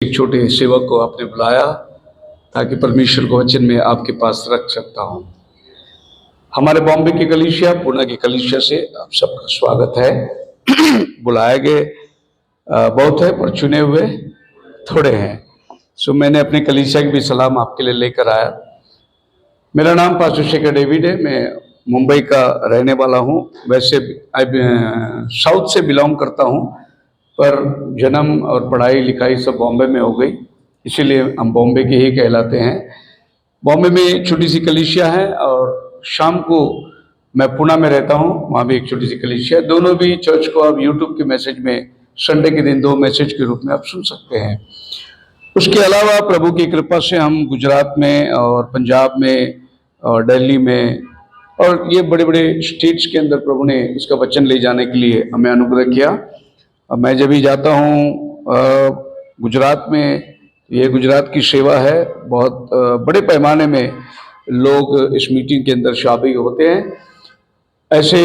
एक छोटे सेवक को आपने बुलाया ताकि परमेश्वर को वचन में आपके पास रख सकता हूं। हमारे बॉम्बे की कलीसिया, पुणे की कलीसिया से आप सबका स्वागत है। बुलाए गए बहुत है पर चुने हुए थोड़े हैं। सो मैंने अपने कलीसिया की भी सलाम आपके लिए लेकर आया। मेरा नाम पास्टर शेखर डेविड है। मैं मुंबई का रहने वाला हूं। वैसे साउथ से बिलोंग करता हूं, पर जन्म और पढ़ाई लिखाई सब बॉम्बे में हो गई, इसीलिए हम बॉम्बे के ही कहलाते हैं। बॉम्बे में छोटी सी कलीसिया है और शाम को मैं पुणे में रहता हूँ, वहाँ भी एक छोटी सी कलीसिया है। दोनों भी चर्च को आप यूट्यूब के मैसेज में संडे के दिन 2 मैसेज के रूप में आप सुन सकते हैं। उसके अलावा प्रभु की कृपा से हम गुजरात में और पंजाब में और दिल्ली में और ये बड़े बड़े स्टेट्स के अंदर प्रभु ने उसका वचन ले जाने के लिए हमें अनुग्रह किया। मैं जब भी जाता हूँ गुजरात में, ये गुजरात की सेवा है, बहुत बड़े पैमाने में लोग इस मीटिंग के अंदर शामिल होते हैं। ऐसे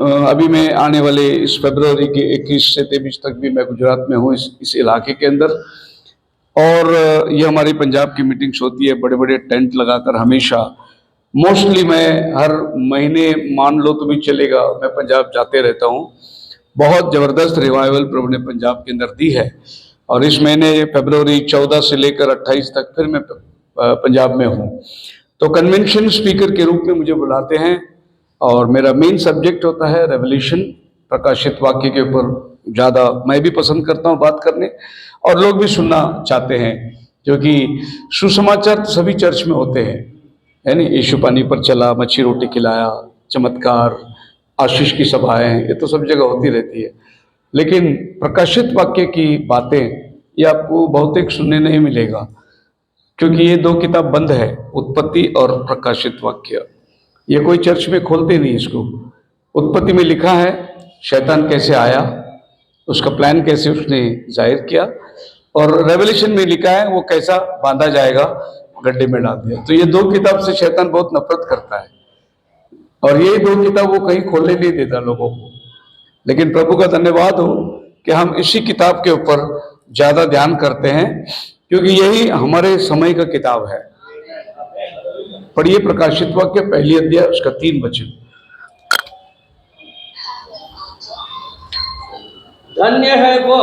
अभी मैं आने वाले इस फरवरी के 21 से 23 तक भी मैं गुजरात में हूँ, इस इलाके के अंदर। और ये हमारी पंजाब की मीटिंग्स होती है, बड़े बड़े टेंट लगाकर हमेशा। मोस्टली मैं हर महीने मान लो तो भी चलेगा, मैं पंजाब जाते रहता हूँ। बहुत ज़बरदस्त रिवाइवल प्रभु ने पंजाब के अंदर दी है। और इस महीने फरवरी 14 से लेकर 28 तक फिर मैं पंजाब में हूँ। तो कन्वेंशन स्पीकर के रूप में मुझे बुलाते हैं और मेरा मेन सब्जेक्ट होता है रेवल्यूशन, प्रकाशित वाक्य के ऊपर ज़्यादा मैं भी पसंद करता हूँ बात करने, और लोग भी सुनना चाहते हैं, क्योंकि सुसमाचार तो सभी चर्च में होते हैं, है नहीं। यीशु पानी पर चला, मच्छी रोटी खिलाया, चमत्कार, आशीष की सभाएं, ये तो सब जगह होती रहती है। लेकिन प्रकाशित वाक्य की बातें ये आपको बहुतेक सुनने नहीं मिलेगा, क्योंकि ये 2 किताब बंद है, उत्पत्ति और प्रकाशित वाक्य। ये कोई चर्च में खोलते नहीं इसको। उत्पत्ति में लिखा है शैतान कैसे आया, उसका प्लान कैसे उसने जाहिर किया, और रेवलेशन में लिखा है वो कैसा बांधा जाएगा, गड्ढे में डाल दिया। तो ये 2 किताब से शैतान बहुत नफरत करता है, और ये 2 किताब वो कहीं खोलने नहीं देता लोगों को। लेकिन प्रभु का धन्यवाद हो कि हम इसी किताब के ऊपर ज्यादा ध्यान करते हैं, क्योंकि यही हमारे समय का किताब है। पढ़िए प्रकाशित वाक्य 1 अध्याय उसका 3 वचन। धन्य है वो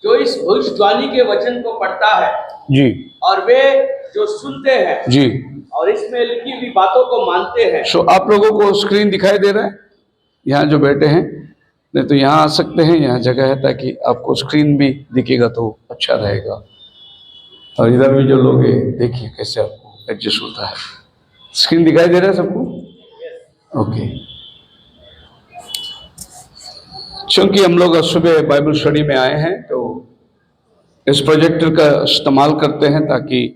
जो इस भविष्यवाणी के वचन को पढ़ता है जी, और वे जो सुनते हैं जी, और इसमें लिखी हुई बातों को मानते हैं। सो आप लोगों को स्क्रीन दिखाई दे रहा है यहाँ जो बैठे हैं? नहीं तो यहाँ आ सकते हैं, यहाँ जगह है, ताकि आपको स्क्रीन भी दिखेगा तो अच्छा रहेगा। और इधर भी जो लोग हैं देखिए कैसे आपको एडजस्ट होता है। स्क्रीन दिखाई दे रहा है सबको? ओके। चूंकि हम लोग सुबह बाइबल स्टडी में आए हैं, तो इस प्रोजेक्टर का इस्तेमाल करते हैं ताकि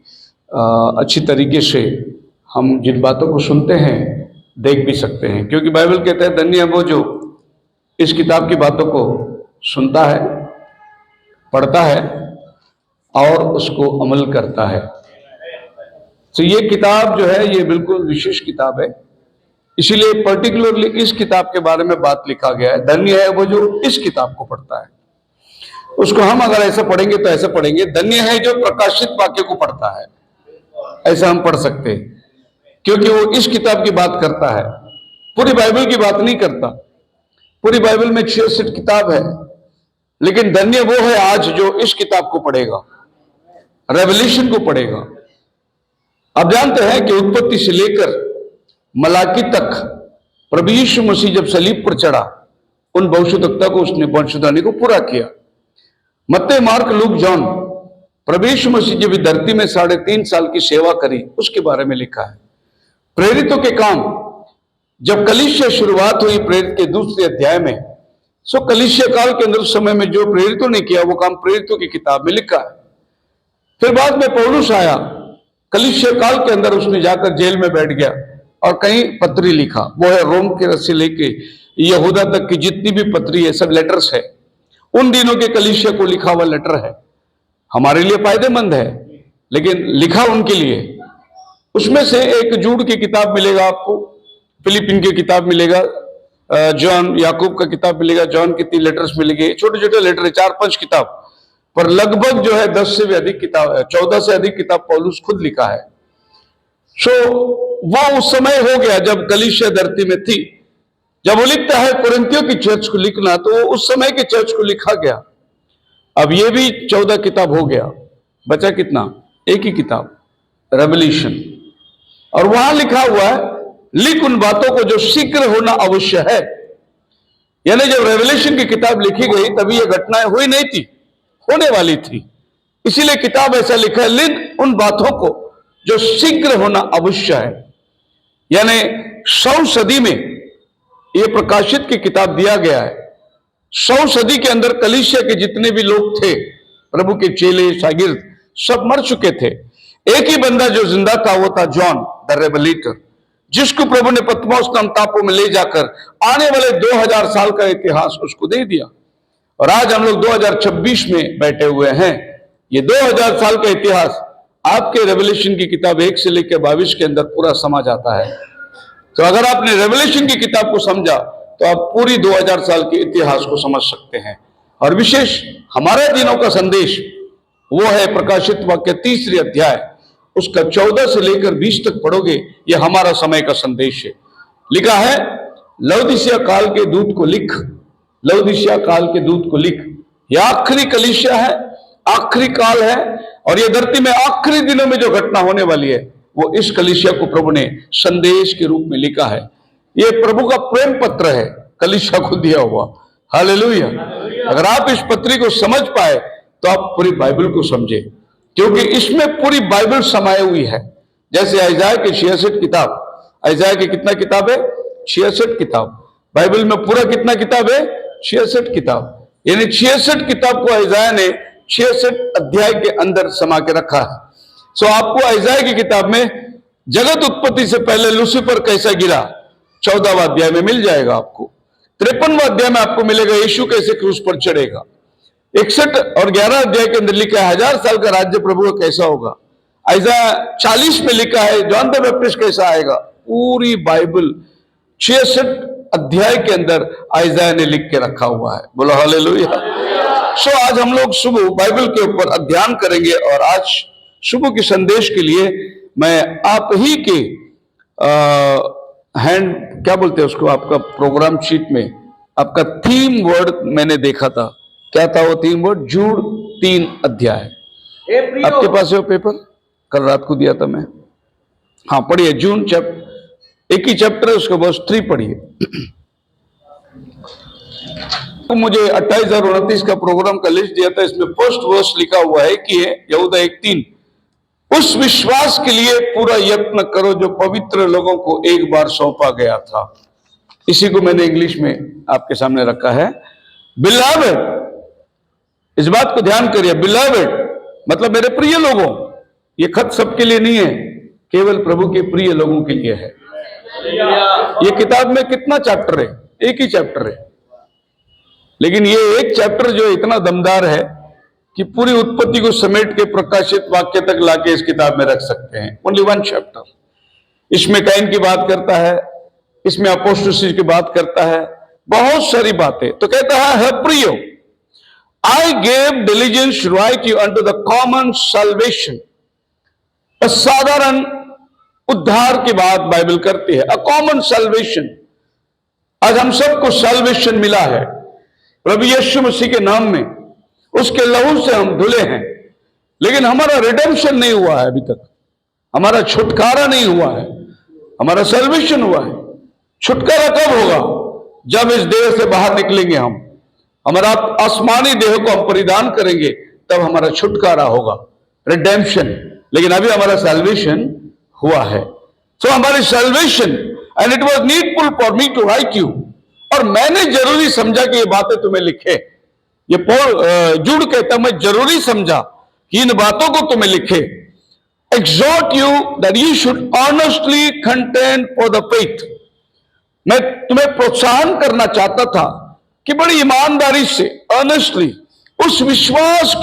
अच्छी तरीके से हम जिन बातों को सुनते हैं देख भी सकते हैं। क्योंकि बाइबल कहता है धन्य है वो जो इस किताब की बातों को सुनता है, पढ़ता है और उसको अमल करता है। तो ये किताब जो है ये बिल्कुल विशेष किताब है, इसीलिए पर्टिकुलरली इस किताब के बारे में बात लिखा गया है। धन्य है वो जो इस किताब को पढ़ता है। उसको हम अगर ऐसा पढ़ेंगे तो ऐसा पढ़ेंगे, धन्य है जो प्रकाशित वाक्य को पढ़ता है, ऐसा हम पढ़ सकते हैं, क्योंकि वो इस किताब की बात करता है, पूरी बाइबल की बात नहीं करता। पूरी बाइबल में 66 किताब है, लेकिन धन्य वो है आज जो इस किताब को पढ़ेगा, रेवल्यूशन को पढ़ेगा। आप जानते हैं कि उत्पत्ति से लेकर मलाकी तक प्रभु यीशु मसीह जब सलीब पर चढ़ा, उन भविष्यवक्ता को उसने भविष्यवाणी को पूरा किया। मत्ती, मार्क, लूक, जॉन, प्रभु यीशु मसीह जब धरती में 3.5 साल की सेवा करी उसके बारे में लिखा है। प्रेरितों के काम, जब कलीसिया शुरुआत हुई प्रेरित के 2 अध्याय में, सो कलीसिया काल के अंदर उस समय में जो प्रेरितों ने किया वो काम प्रेरितों की किताब में लिखा है। फिर बाद में पौलुस आया, कलीसिया काल के अंदर उसने जाकर जेल में बैठ गया और कहीं पत्री लिखा, वो है रोम के रस्से लेके यहूदा तक की जितनी भी पत्री है सब लेटर्स है। उन दिनों के कलीसिया को लिखा हुआ लेटर है, हमारे लिए फायदेमंद है, लेकिन लिखा उनके लिए। उसमें से एक जूड की किताब मिलेगा आपको, फिलिपिन की किताब मिलेगा, जॉन याकूब का किताब मिलेगा, जॉन की 3 लेटर्स मिलेंगे, छोटे छोटे लेटर है, 4-5 किताब। पर लगभग जो है 10 से भी अधिक किताब, 14 से अधिक किताब पौलुस खुद लिखा है। सो वो उस समय हो गया जब गलीशिया धरती में थी। जब वो लिखता है कुरिन्थियों की चर्च को लिखना, तो वो उस समय के चर्च को लिखा गया। अब ये भी 14 किताब हो गया, बचा कितना? एक ही किताब, रेवल्यूशन। और वहां लिखा हुआ है, लिख उन बातों को जो शीघ्र होना अवश्य है। यानी जब रेवल्यूशन की किताब लिखी गई तभी ये घटनाएं हुई नहीं थी, होने वाली थी। इसीलिए किताब ऐसा लिखा है, लिख उन बातों को जो शीघ्र होना अवश्य है। यानी 100 सदी में यह प्रकाशित की किताब दिया गया है। 100 सदी के अंदर कलीसिया के जितने भी लोग थे, प्रभु के चेले शागिर्द, सब मर चुके थे। एक ही बंदा जो जिंदा था वो था जॉन द रेवलेटर, जिसको प्रभु ने पतमोस नाम टापू में ले जाकर आने वाले 2000 साल का इतिहास उसको दे दिया। और आज हम लोग 2026 में बैठे हुए हैं। ये 2000 साल का इतिहास आपके रेवल्यूशन की किताब 1 से लेकर 22 के अंदर पूरा समा जाता है। तो अगर आपने रेवल्यूशन की किताब को समझा तो आप पूरी 2000 साल के इतिहास को समझ सकते हैं। और विशेष हमारे दिनों का संदेश वो है प्रकाशित वाक्य 3 अध्याय, उसका 14 से लेकर 20 तक पढ़ोगे, ये हमारा समय का संदेश है। लिखा है, लौदीसिया काल के दूत को लिख, लौदीसिया काल के दूत को लिख। यह आखिरी कलीसिया है, आखिरी काल है, और यह धरती में आखिरी दिनों में जो घटना होने वाली है वो इस कलीसिया को प्रभु ने संदेश के रूप में लिखा है। यह प्रभु का प्रेम पत्र है कलीसिया को दिया हुआ। हालेलुया। अगर आप इस पत्री को समझ पाए तो आप पूरी बाइबल को समझे, क्योंकि इसमें पूरी बाइबल समाई हुई है। जैसे अयजाया की 66 किताब, अयजाया की कितना किताब है? 66 किताब। बाइबल में पूरा कितना किताब है? 66 किताब। यानी 66 किताब को अयजाया ने 66 अध्याय के अंदर समा के रखा है। सो आपको अयजाया की किताब में जगत उत्पत्ति से पहले लूसीफर कैसा गिरा 14वां अध्याय में मिल जाएगा आपको। 53वां अध्याय में आपको मिलेगा यीशु कैसे क्रूस पर चढ़ेगा। 61 और 11 अध्याय के अंदर लिखा है 1000 साल का राज्य प्रभु का कैसा होगा। अयजाया 40 में लिखा है जॉन द बैप्टिस्ट कैसा आएगा। पूरी बाइबल 66 अध्याय के अंदर अयजाया ने लिख के रखा हुआ है। बोलो हालेलुया। सो आज हम लोग सुबह बाइबल के ऊपर अध्ययन करेंगे, और आज सुबह के संदेश के लिए मैं आप ही के हैंड क्या बोलते हैं उसको, आपका प्रोग्राम शीट में आपका थीम वर्ड मैंने देखा था। क्या था वो थीम वर्ड? जूड 3 अध्याय। आपके पास है वो पेपर? कल रात को दिया था मैं। हाँ पढ़िए, जून एक ही चैप्टर है, उसको बस 3 पढ़िए। तो मुझे 28 और 29 का प्रोग्राम का लिस्ट दिया था, इसमें फर्स्ट वर्स लिखा हुआ है कि यहूदा 1:3, उस विश्वास के लिए पूरा यत्न करो जो पवित्र लोगों को एक बार सौंपा गया था। इसी को मैंने इंग्लिश में आपके सामने रखा है। बिलवेड, इस बात को ध्यान करिए, बिलवेड मतलब मेरे प्रिय लोगों। ये खत सबके लिए नहीं है, केवल प्रभु के प्रिय लोगों के लिए है। ये किताब में कितना चैप्टर है? एक ही चैप्टर है, लेकिन ये एक चैप्टर जो इतना दमदार है कि पूरी उत्पत्ति को समेट के प्रकाशित वाक्य तक लाके इस किताब में रख सकते हैं। Only 1 chapter. इसमें कैन की बात करता है, इसमें अपोस्टोसिस की बात करता है, बहुत सारी बातें। तो कहता है प्रियो, I gave diligence to write you unto the common salvation. साधारण उद्धार की बात बाइबल करती है, अ कॉमन सल्वेशन। आज हम सबको सल्वेशन मिला है प्रभु यीशु मसीह के नाम में, उसके लहू से हम धुले हैं, लेकिन हमारा रिडेम्पशन नहीं हुआ है अभी तक। हमारा छुटकारा नहीं हुआ है, हमारा सल्वेशन हुआ है। छुटकारा कब होगा? जब इस देह से बाहर निकलेंगे हम, हमारा आसमानी देह को हम परिधान करेंगे, तब हमारा छुटकारा होगा, रिडेम्पशन। लेकिन अभी हमारा सल्वेशन हुआ है। तो हमारी salvation, and it was needful for me to write you, और मैंने जरूरी समझा कि ये बातें तुम्हें लिखे। ये जूड कहता मैं जरूरी समझा कि इन बातों को तुम्हें लिखे। exhort you that you should earnestly contend for the faith। मैं तुम्हें प्रोत्साहन करना चाहता था कि बड़ी ईमानदारी से, अर्नेस्टली, उस विश्वास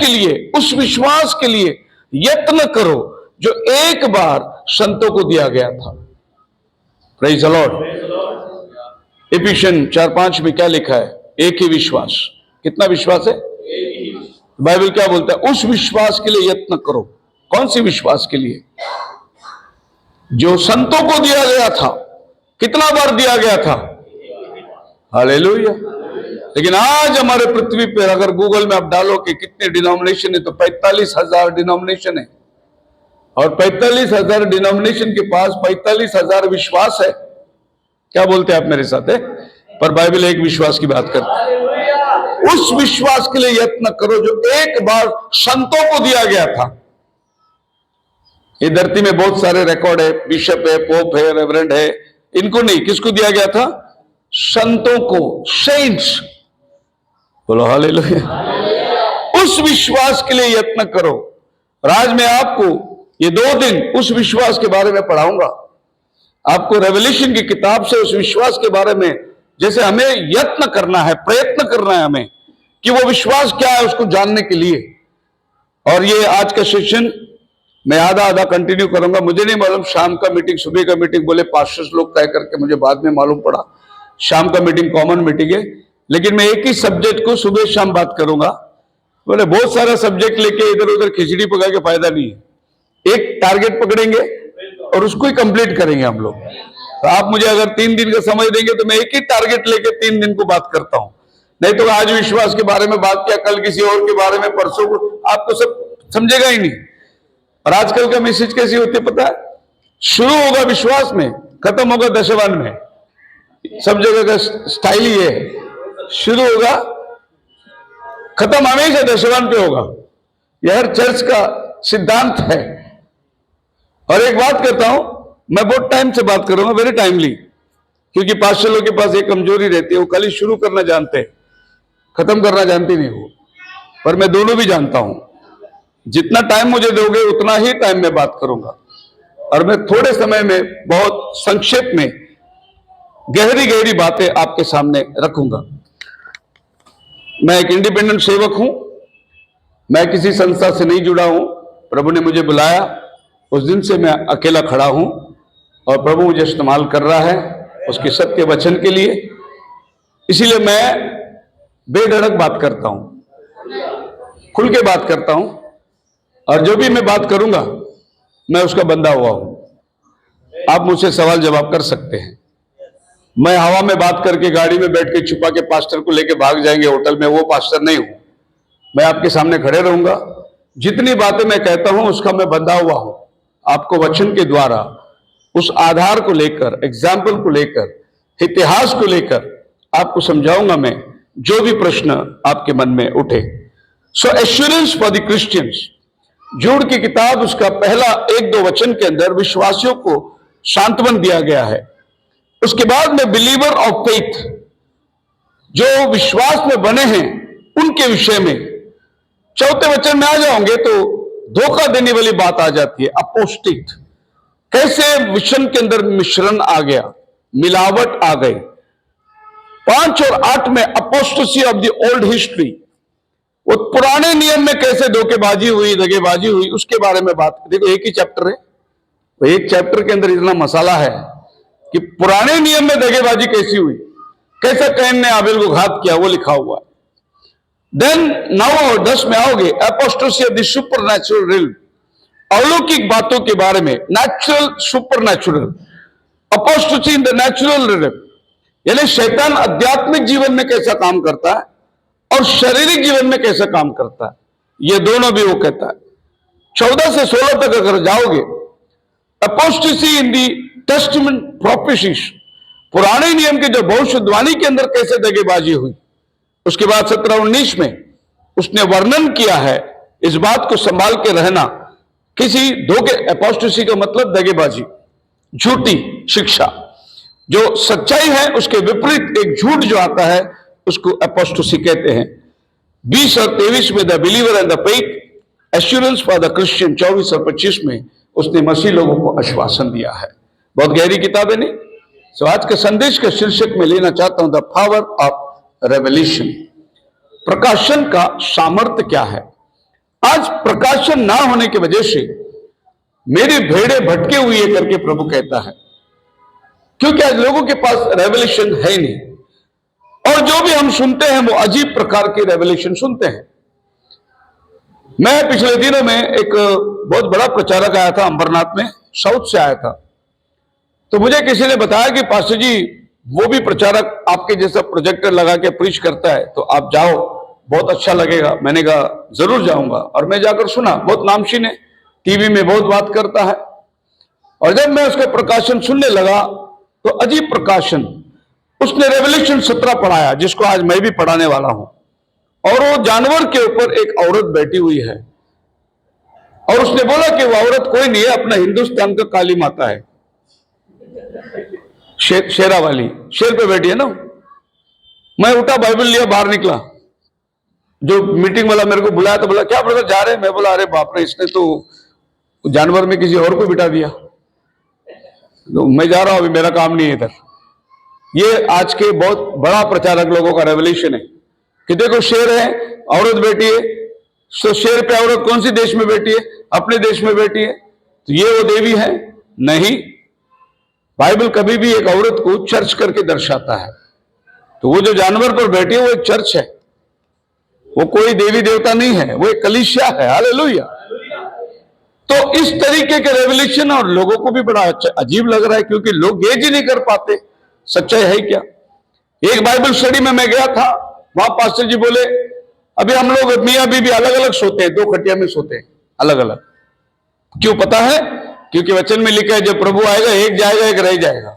के लिए यत्न करो जो एक बार संतों को दिया गया था। Praise the Lord. इफिसियन 4:5 में क्या लिखा है? एक ही विश्वास। कितना विश्वास है? बाइबल क्या बोलता है? उस विश्वास के लिए यत्न करो। कौन सी विश्वास के लिए? जो संतों को दिया गया था। कितना बार दिया गया था? हालेलुया। लेकिन आज हमारे पृथ्वी पर अगर गूगल में आप डालो कि कितने डिनोमिनेशन है, तो 45,000 डिनोमिनेशन है, और 45,000 डिनोमिनेशन के पास 45,000 विश्वास है। क्या बोलते हैं आप मेरे साथ? है पर बाइबल एक विश्वास की बात करती है। उस विश्वास के लिए यत्न करो जो एक बार संतों को दिया गया था। ये धरती में बहुत सारे रिकॉर्ड है, बिशप है, पोप है, रेवरेंड है, इनको नहीं, किसको दिया गया था? संतों को, सेंट्स। बोलो हालेलुया। उस विश्वास के लिए यत्न करो। और आज मैं आपको ये 2 दिन उस विश्वास के बारे में पढ़ाऊंगा। आपको रेवलेशन की किताब से उस विश्वास के बारे में, जैसे हमें यत्न करना है, प्रयत्न करना है हमें कि वो विश्वास क्या है उसको जानने के लिए। और ये आज का सेशन मैं आधा कंटिन्यू करूंगा। मुझे नहीं मालूम शाम का मीटिंग, सुबह का मीटिंग बोले पास्टर्स लोग तय करके, मुझे बाद में मालूम पड़ा शाम का मीटिंग कॉमन मीटिंग है। लेकिन मैं एक ही सब्जेक्ट को सुबह शाम बात करूंगा। बोले बहुत सारा सब्जेक्ट लेके इधर उधर खिचड़ी पका के फायदा नहीं है। एक टारगेट पकड़ेंगे और उसको ही कंप्लीट करेंगे हम लोग। तो आप मुझे अगर 3 दिन का समय देंगे तो मैं एक ही टारगेट लेके 3 दिन को बात करता हूं। नहीं तो आज विश्वास के बारे में बात किया, कल किसी और के बारे में, परसों को, आपको सब समझेगा ही नहीं। और आजकल का मैसेज कैसी होती है पता है? शुरू होगा विश्वास में, खत्म होगा दशवान में। सब जगह का स्टाइल ही है, शुरू होगा, खत्म हमेशा दशवान पे होगा। यह हर चर्च का सिद्धांत है। और एक बात कहता हूं, मैं बहुत टाइम से बात करूंगा, वेरी टाइमली, क्योंकि पास्टर लोगों के पास एक कमजोरी रहती है, वो कल ही शुरू करना जानते हैं, खत्म करना जानते नहीं वो। पर मैं दोनों भी जानता हूं। जितना टाइम मुझे दोगे उतना ही टाइम में बात करूंगा। और मैं थोड़े समय में बहुत संक्षेप में गहरी गहरी बातें आपके सामने रखूंगा। मैं एक इंडिपेंडेंट सेवक हूं, मैं किसी संस्था से नहीं जुड़ा हूं। प्रभु ने मुझे बुलाया, उस दिन से मैं अकेला खड़ा हूं, और प्रभु मुझे इस्तेमाल कर रहा है उसके सत्य वचन के लिए। इसीलिए मैं बेधड़क बात करता हूं, खुल के बात करता हूं, और जो भी मैं बात करूंगा मैं उसका बंधा हुआ हूं। आप मुझसे सवाल जवाब कर सकते हैं। मैं हवा में बात करके, गाड़ी में बैठ के छुपा के पास्टर को लेके भाग जाएंगे होटल में, वो पास्टर नहीं हूं। मैं आपके सामने खड़े रहूंगा। जितनी बातें मैं कहता हूं उसका मैं बंधा हुआ हूं। आपको वचन के द्वारा उस आधार को लेकर, एग्जाम्पल को लेकर, इतिहास को लेकर आपको समझाऊंगा मैं, जो भी प्रश्न आपके मन में उठे। सो एश्योरेंस फॉर द क्रिश्चियंस, जूड की किताब, उसका पहला 1-2 वचन के अंदर विश्वासियों को सांत्वन दिया गया है। उसके बाद में बिलीवर ऑफ फेथ, जो विश्वास में बने हैं उनके विषय में 4थे वचन में आ जाओगे तो धोखा देने वाली बात आ जाती है, अपोस्टेट। कैसे विषन के अंदर मिश्रण आ गया, मिलावट आ गई। 5 और 8 में apostasy of the old history, वो पुराने नियम में कैसे धोखेबाजी हुई, दगेबाजी हुई, उसके बारे में बात। देखो एक ही चैप्टर है, तो एक चैप्टर के अंदर इतना मसाला है कि पुराने नियम में दगेबाजी कैसी हुई, कैसे कैन ने आबेल को घात किया, वो लिखा हुआ है। देन 9 और 10 में आओगे, apostasy of the supernatural realm, अलौकिक बातों के बारे में, natural supernatural, apostasy in the natural realm, यानी शैतान आध्यात्मिक जीवन में कैसा काम करता है और शारीरिक जीवन में कैसा काम करता है, ये दोनों भी वो कहता है। 14 से 16 तक अगर जाओगे, अपोस्टेसी इन दी टेस्टमेंट प्रोफेसीज, पुराने नियम के जो भविष्यवाणी के अंदर कैसे दगेबाजी हुई। उसके बाद 17-19 में उसने वर्णन किया है इस बात को संभाल के रहना, किसी धोखे, अपोस्टेसी का मतलब दगेबाजी, झूठी शिक्षा, जो सच्चाई है उसके विपरीत एक झूठ जो आता है उसको अपोस्टेसी कहते हैं। 20 और 23 में the believer and the faith assurance for the Christian, 24 और 25 में उसने मसीह लोगों को आश्वासन दिया है। बहुत गहरी किताब है नहीं। सो आज के संदेश का शीर्षक में लेना चाहता हूं, द पावर ऑफ रेवलेशन, प्रकाशन का सामर्थ्य क्या है। आज प्रकाशन ना होने की वजह से मेरी भेड़ें भटके हुई है करके प्रभु कहता है, क्योंकि आज लोगों के पास रेवलेशन है नहीं, और जो भी हम सुनते हैं वो अजीब प्रकार के रेवलेशन सुनते हैं। मैं पिछले दिनों में एक बहुत बड़ा प्रचारक आया था अंबरनाथ में, साउथ से आया था। तो मुझे किसी ने बताया कि पास्टर जी वो भी प्रचारक आपके जैसा प्रोजेक्टर लगा के प्रीच करता है, तो आप जाओ, बहुत अच्छा लगेगा। मैंने कहा जरूर जाऊंगा, और मैं जाकर सुना। बहुत नामशीन है, टीवी में बहुत बात करता है। और जब मैं उसका प्रकाशन सुनने लगा तो अजीब प्रकाशन, उसने रेवल्यूशन 17 पढ़ाया, जिसको आज मैं भी पढ़ाने वाला हूं। और वो जानवर के ऊपर एक औरत बैठी हुई है, और उसने बोला कि वो औरत कोई नहीं है, अपना हिंदुस्तान का काली माता है, शेरा वाली, शेर पे बैठी है ना। मैं उठा, बाइबल लिया, बाहर निकला। जो मीटिंग वाला मेरे को बुलाया तो बोला क्या ब्रदर जा रहे हैं? मैं बोला अरे बाप रे, इसने तो जानवर में किसी और को बिठा दिया। तो मैं जा रहा हूं, अभी मेरा काम नहीं है इधर। ये आज के बहुत बड़ा प्रचारक लोगों का रेवल्यूशन है कि देखो शेर है, औरत बैठी है, तो शेर पे औरत कौन सी देश में बैठी है? अपने देश में बैठी है, तो ये वो देवी है? नहीं, बाइबल कभी भी एक औरत को चर्च करके दर्शाता है। तो वो जो जानवर पर बैठी है वो एक चर्च है, वो कोई देवी देवता नहीं है, वो एक कलीसिया है। हालेलुया। तो इस तरीके के रेवल्यूशन और लोगों को भी बड़ा अजीब लग रहा है, क्योंकि लोग गेज ही नहीं कर पाते सच्चाई है क्या। एक बाइबल स्टडी में मैं गया था, वहां पास्टर जी बोले अभी हम लोग मियां बीबी अलग अलग सोते हैं, 2 खटिया में सोते हैं अलग अलग। क्यों पता है? क्योंकि वचन में लिखा है जब प्रभु आएगा एक जाएगा एक रह जाएगा।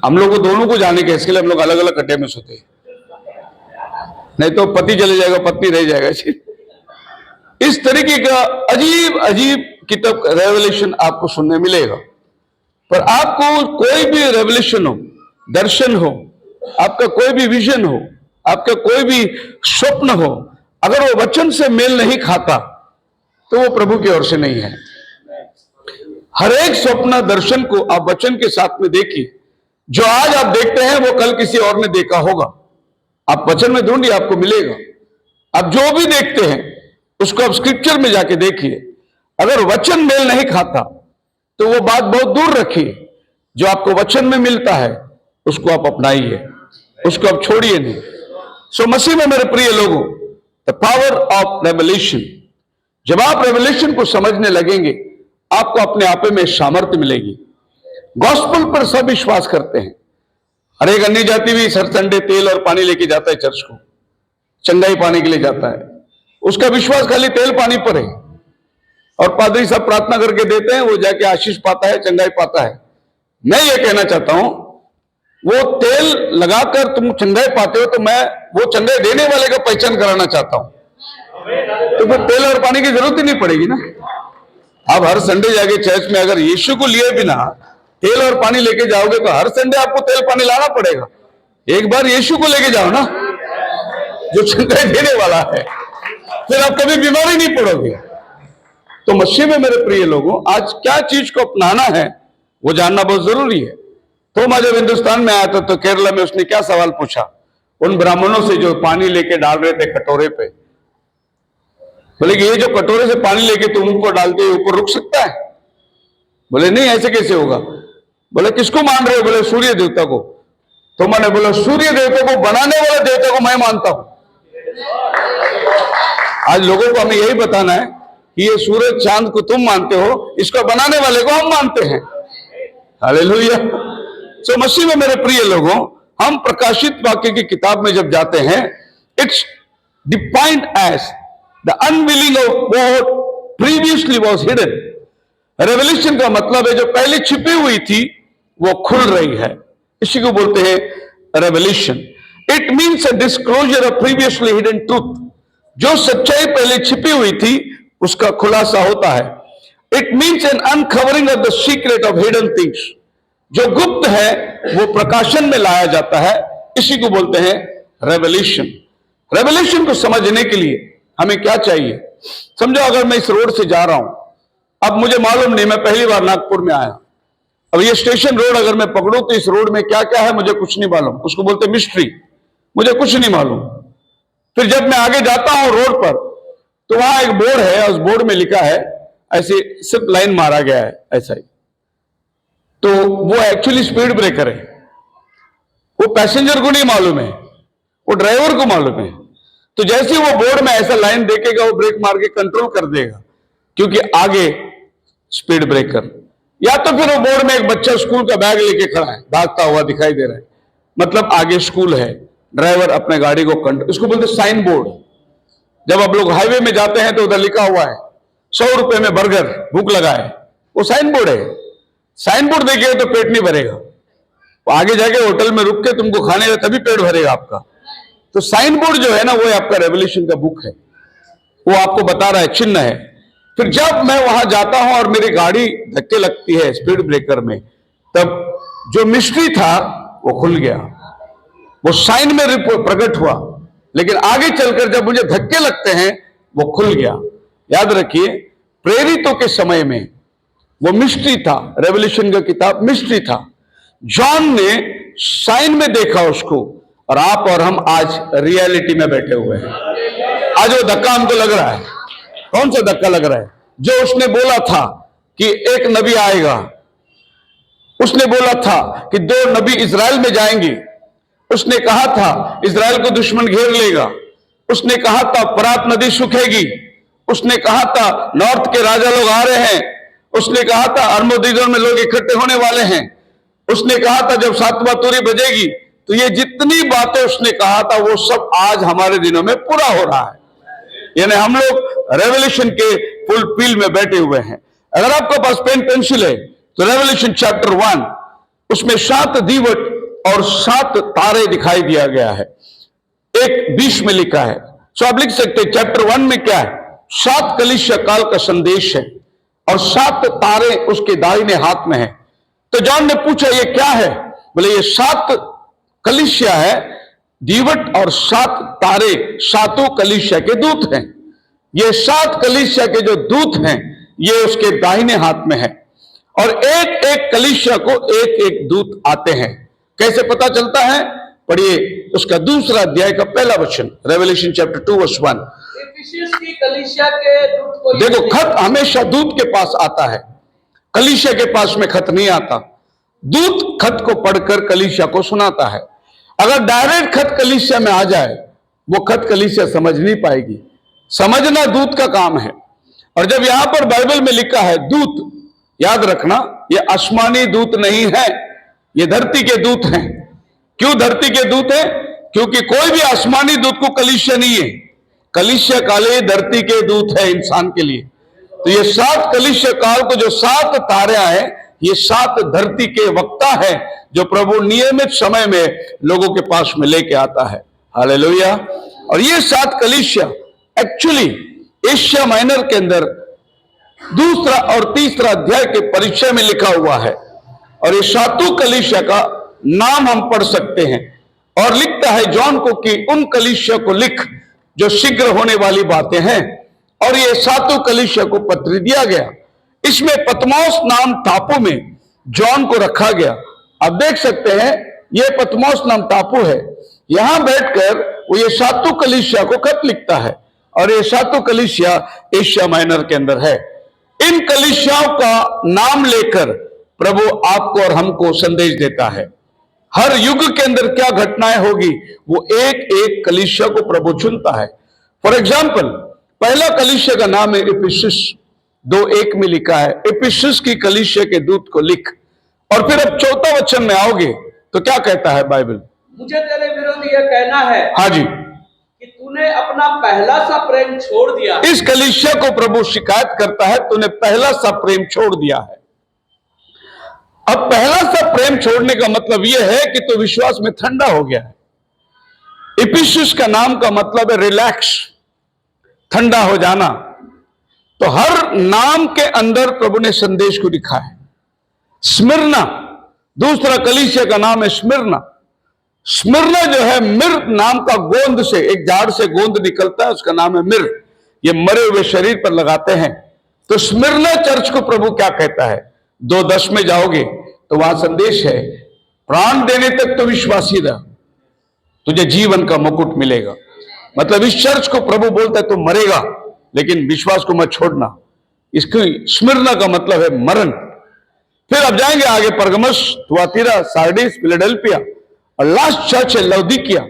हम लोग को दोनों को जाने के, इसके लिए हम लोग अलग अलग खटिया में सोते हैं, नहीं तो पति चले जाएगा पत्नी रह जाएगा। इस तरीके का अजीब अजीब किताब रेवल्यूशन आपको सुनने मिलेगा। पर आपको कोई भी रेवल्यूशन हो, दर्शन हो, आपका कोई भी विजन हो, आपका कोई भी स्वप्न हो, अगर वो वचन से मेल नहीं खाता तो वो प्रभु की ओर से नहीं है। हर एक स्वप्न दर्शन को आप वचन के साथ में देखिए। जो आज आप देखते हैं वो कल किसी और ने देखा होगा। आप वचन में ढूंढिए, आपको मिलेगा। आप जो भी देखते हैं उसको आप स्क्रिप्चर में जाके देखिए। अगर वचन मेल नहीं खाता तो वो बात बहुत दूर रखिए। जो आपको वचन में मिलता है उसको आप अपनाइए, उसको आप छोड़िए नहीं। सो मसीह में मेरे प्रिय लोगों, द पावर ऑफ रेवल्यूशन, जब आप रेवल्यूशन को समझने लगेंगे आपको अपने आप में सामर्थ्य मिलेगी। गॉस्पेल पर सब विश्वास करते हैं। हर एक अन्य जाति भी हर संडे तेल और पानी लेके जाता है चर्च को, चंगाई पाने के लिए जाता है। उसका विश्वास खाली तेल पानी पर है, और पादरी साहब प्रार्थना करके देते हैं, वो जाके आशीष पाता है, चंगाई पाता है। मैं ये कहना चाहता हूं, वो तेल लगाकर तुम चंगाई पाते हो, तो मैं वो चंगाई देने वाले का पहचान कराना चाहता हूं। तो फिर तेल और पानी की जरूरत ही नहीं पड़ेगी ना। आप हर संडे जाके चर्च में अगर यीशु को लिए बिना तेल और पानी लेके जाओगे तो हर संडे आपको तेल पानी लाना पड़ेगा। एक बार यीशु को लेके जाओ ना, जो चंगाई देने वाला है, फिर आप कभी बीमारी नहीं पड़ोगे। तो मसीह में मेरे प्रिय लोगों, आज क्या चीज को अपनाना है वो जानना बहुत जरूरी है। तो मैं जब हिंदुस्तान में आया था तो केरला में उसने क्या सवाल पूछा उन ब्राह्मणों से जो पानी लेके डाल रहे थे कटोरे पे। बोले कि ये जो कटोरे से पानी लेके तुम ऊपर डालते हो, ऊपर रुक सकता है? बोले नहीं, ऐसे कैसे होगा। बोले किसको मान रहे हो? बोले सूर्य देवता को। तो मैंने बोला सूर्य देवता को बनाने वाले देवता को मैं मानता हूं। आज लोगों को हमें यही बताना है कि ये सूरज चांद को तुम मानते हो, इसको बनाने वाले को हम मानते हैं। हालेलुया। सो मसीह में मेरे प्रिय लोगों, हम प्रकाशित वाक्य की किताब में जब जाते हैं, it's defined as the unveiling of what previously was hidden. Revelation का मतलब है जो पहले छिपी हुई थी वो खुल रही है, इसी को बोलते हैं revolution. It means a disclosure of previously hidden truth. जो सच्चाई पहले छिपी हुई थी उसका खुलासा होता है। It means an uncovering of the secret of hidden things. जो गुप्त है वो प्रकाशन में लाया जाता है, इसी को बोलते हैं रेवल्यूशन। रेवल्यूशन को समझने के लिए हमें क्या चाहिए? समझो अगर मैं इस रोड से जा रहा हूं, अब मुझे मालूम नहीं, मैं पहली बार नागपुर में आया, अब ये स्टेशन रोड अगर मैं पकड़ूं तो इस रोड में क्या क्या है मुझे कुछ नहीं मालूम, उसको बोलते मिस्ट्री, मुझे कुछ नहीं मालूम। फिर जब मैं आगे जाता हूं रोड पर तो वहां एक बोर्ड है, उस बोर्ड में लिखा है, ऐसे सिर्फ लाइन मारा गया है ऐसा ही, तो वो एक्चुअली स्पीड ब्रेकर है। वो पैसेंजर को नहीं मालूम है, वो ड्राइवर को मालूम है। तो जैसे ही वो बोर्ड में ऐसा लाइन देखेगा वो ब्रेक मार के कंट्रोल कर देगा, क्योंकि आगे स्पीड ब्रेकर। या तो फिर वो बोर्ड में एक बच्चा स्कूल का बैग लेके खड़ा है, भागता हुआ दिखाई दे रहा है, मतलब आगे स्कूल है, ड्राइवर अपने गाड़ी को कंट्रोल, इसको बोलते साइन बोर्ड। जब आप लोग हाईवे में जाते हैं तो उधर लिखा हुआ है 100 रुपए में बर्गर, भूख लगा है, वो साइन बोर्ड है। साइन बोर्ड देखिएगा तो पेट नहीं भरेगा, आगे जाके होटल में रुक के तुमको खाने का तभी पेट भरेगा आपका। तो साइन बोर्ड जो है ना, वो आपका रेवोल्यूशन का बुक है, वो आपको बता रहा है, चिन्ह है। फिर जब मैं वहां जाता हूं और मेरी गाड़ी धक्के लगती है स्पीड ब्रेकर में, तब जो मिस्ट्री था वो खुल गया, वो साइन में प्रकट हुआ, लेकिन आगे चलकर जब मुझे धक्के लगते हैं वो खुल गया। याद रखिए, प्रेरितों के समय में वो मिस्ट्री था, रेवोल्यूशन का किताब मिस्ट्री था। जॉन ने साइन में देखा उसको, और आप और हम आज रियलिटी में बैठे हुए हैं। आज वो धक्का हमको लग रहा है। कौन सा धक्का लग रहा है? जो उसने बोला था कि एक नबी आएगा, उसने बोला था कि 2 नबी इजराइल में जाएंगे, उसने कहा था इजराइल को दुश्मन घेर लेगा, उसने कहा था फरात नदी सूखेगी, उसने कहा था नॉर्थ के राजा लोग आ रहे हैं, उसने कहा था अरमोदिजोन में लोग इकट्ठे होने वाले हैं, उसने कहा था जब 7वां तुरी बजेगी। तो ये जितनी बातें उसने कहा था वो सब आज हमारे दिनों में पूरा हो रहा है। यानी हम लोग रेवोल्यूशन के फुल फील्ड में बैठे हुए हैं। अगर आपके पास पेन पेंसिल है तो रेवोल्यूशन चैप्टर 1, उसमें 7 दीवट और 7 तारे दिखाई दिया गया है। एक 20 में लिखा है, सो आप लिख सकते हैं चैप्टर 1 में क्या है, 7 कलीसिया काल का संदेश है और 7 तारे उसके दाहिने हाथ में है। तो जॉन ने पूछा ये क्या है? बोले ये 7 कलीसिया है, दीवट और 7 तारे 7 कलीसिया के दूत हैं। ये 7 कलीसिया के जो दूत हैं ये उसके दाहिने हाथ में है, और एक एक कलीसिया को एक एक दूत आते हैं। कैसे पता चलता है? पढ़िए उसका 2 अध्याय का पहला वचन, रेवोल्यूशन चैप्टर 2 वर्स 1। इफिसुस की कलीसिया के दूत को देखो, खत हमेशा दूत के पास आता है, कलीसिया के पास में खत नहीं आता। दूत खत को पढ़कर कलीसिया को सुनाता है। अगर डायरेक्ट खत कलीसिया में आ जाए, वो खत कलीसिया समझ नहीं पाएगी। समझना दूत का काम है। और जब यहां पर बाइबल में लिखा है दूत, याद रखना ये आसमानी दूत नहीं है, ये धरती के दूत हैं। क्यों धरती के दूत हैं? क्योंकि कोई भी आसमानी दूत को कलीसिया नहीं है। कलीसिया काले धरती के दूत है इंसान के लिए। तो ये 7 कलीसिया काल को जो 7 तारे हैं, ये 7 धरती के वक्ता है जो प्रभु नियमित समय में लोगों के पास में लेके आता है। हालेलुया। और ये 7 कलीसिया एक्चुअली एशिया माइनर के अंदर 2 और 3 अध्याय के परिचय में लिखा हुआ है। और ये 7 कलीसिया का नाम हम पढ़ सकते हैं। और लिखता है जॉन को कि उन कलीसिया को लिख जो शीघ्र होने वाली बातें हैं। और ये 7 कलीसिया को पत्र दिया गया। इसमें पतमोस नाम टापू में जॉन को रखा गया। आप देख सकते हैं ये पतमोस नाम टापू है। यहां बैठकर वो ये 7 कलीसिया को खत लिखता है। और ये 7 कलीसिया एशिया माइनर के अंदर है। इन कलीसियाओं का नाम लेकर प्रभु आपको और हमको संदेश देता है। हर युग के अंदर क्या घटनाएं होगी वो एक एक कलीसिया को प्रभु चुनता है। फॉर एग्जाम्पल, पहला कलीसिया का नाम है इफिसुस, 2:1 में लिखा है इफिसुस की कलीसिया के दूत को लिख। और फिर अब 4 वचन में आओगे तो क्या कहता है बाइबल? मुझे तेरे विरुद्ध यह कहना है, हाँ जी, कि तूने अपना पहला सा प्रेम छोड़ दिया। इस कलीसिया को प्रभु शिकायत करता है तूने पहला सा प्रेम छोड़ दिया है। अब पहला सा प्रेम छोड़ने का मतलब यह है कि तू विश्वास में ठंडा हो गया है। इफिसुस का नाम का मतलब है रिलैक्स, ठंडा हो जाना। तो हर नाम के अंदर प्रभु ने संदेश को लिखा है। स्मिरना, दूसरा कलीसिया का नाम है स्मिरना। स्मिरना जो है मिर नाम का गोंद से, एक झाड़ से गोंद निकलता है, उसका नाम है मिर। ये मरे हुए शरीर पर लगाते हैं। तो स्मिरना चर्च को प्रभु क्या कहता है? 2:10 में जाओगे तो वहां संदेश है, प्राण देने तक तो विश्वासी रह, तुझे जीवन का मुकुट मिलेगा। मतलब इस चर्च को प्रभु बोलता है तू मरेगा लेकिन विश्वास को मत छोड़ना। इसकी स्मिरना का मतलब है मरण। फिर अब जाएंगे आगे, परगमस, थुआतीरा, सार्डिस, फिलाडेल्फिया, और लास्ट चर्च है लौदीकिया।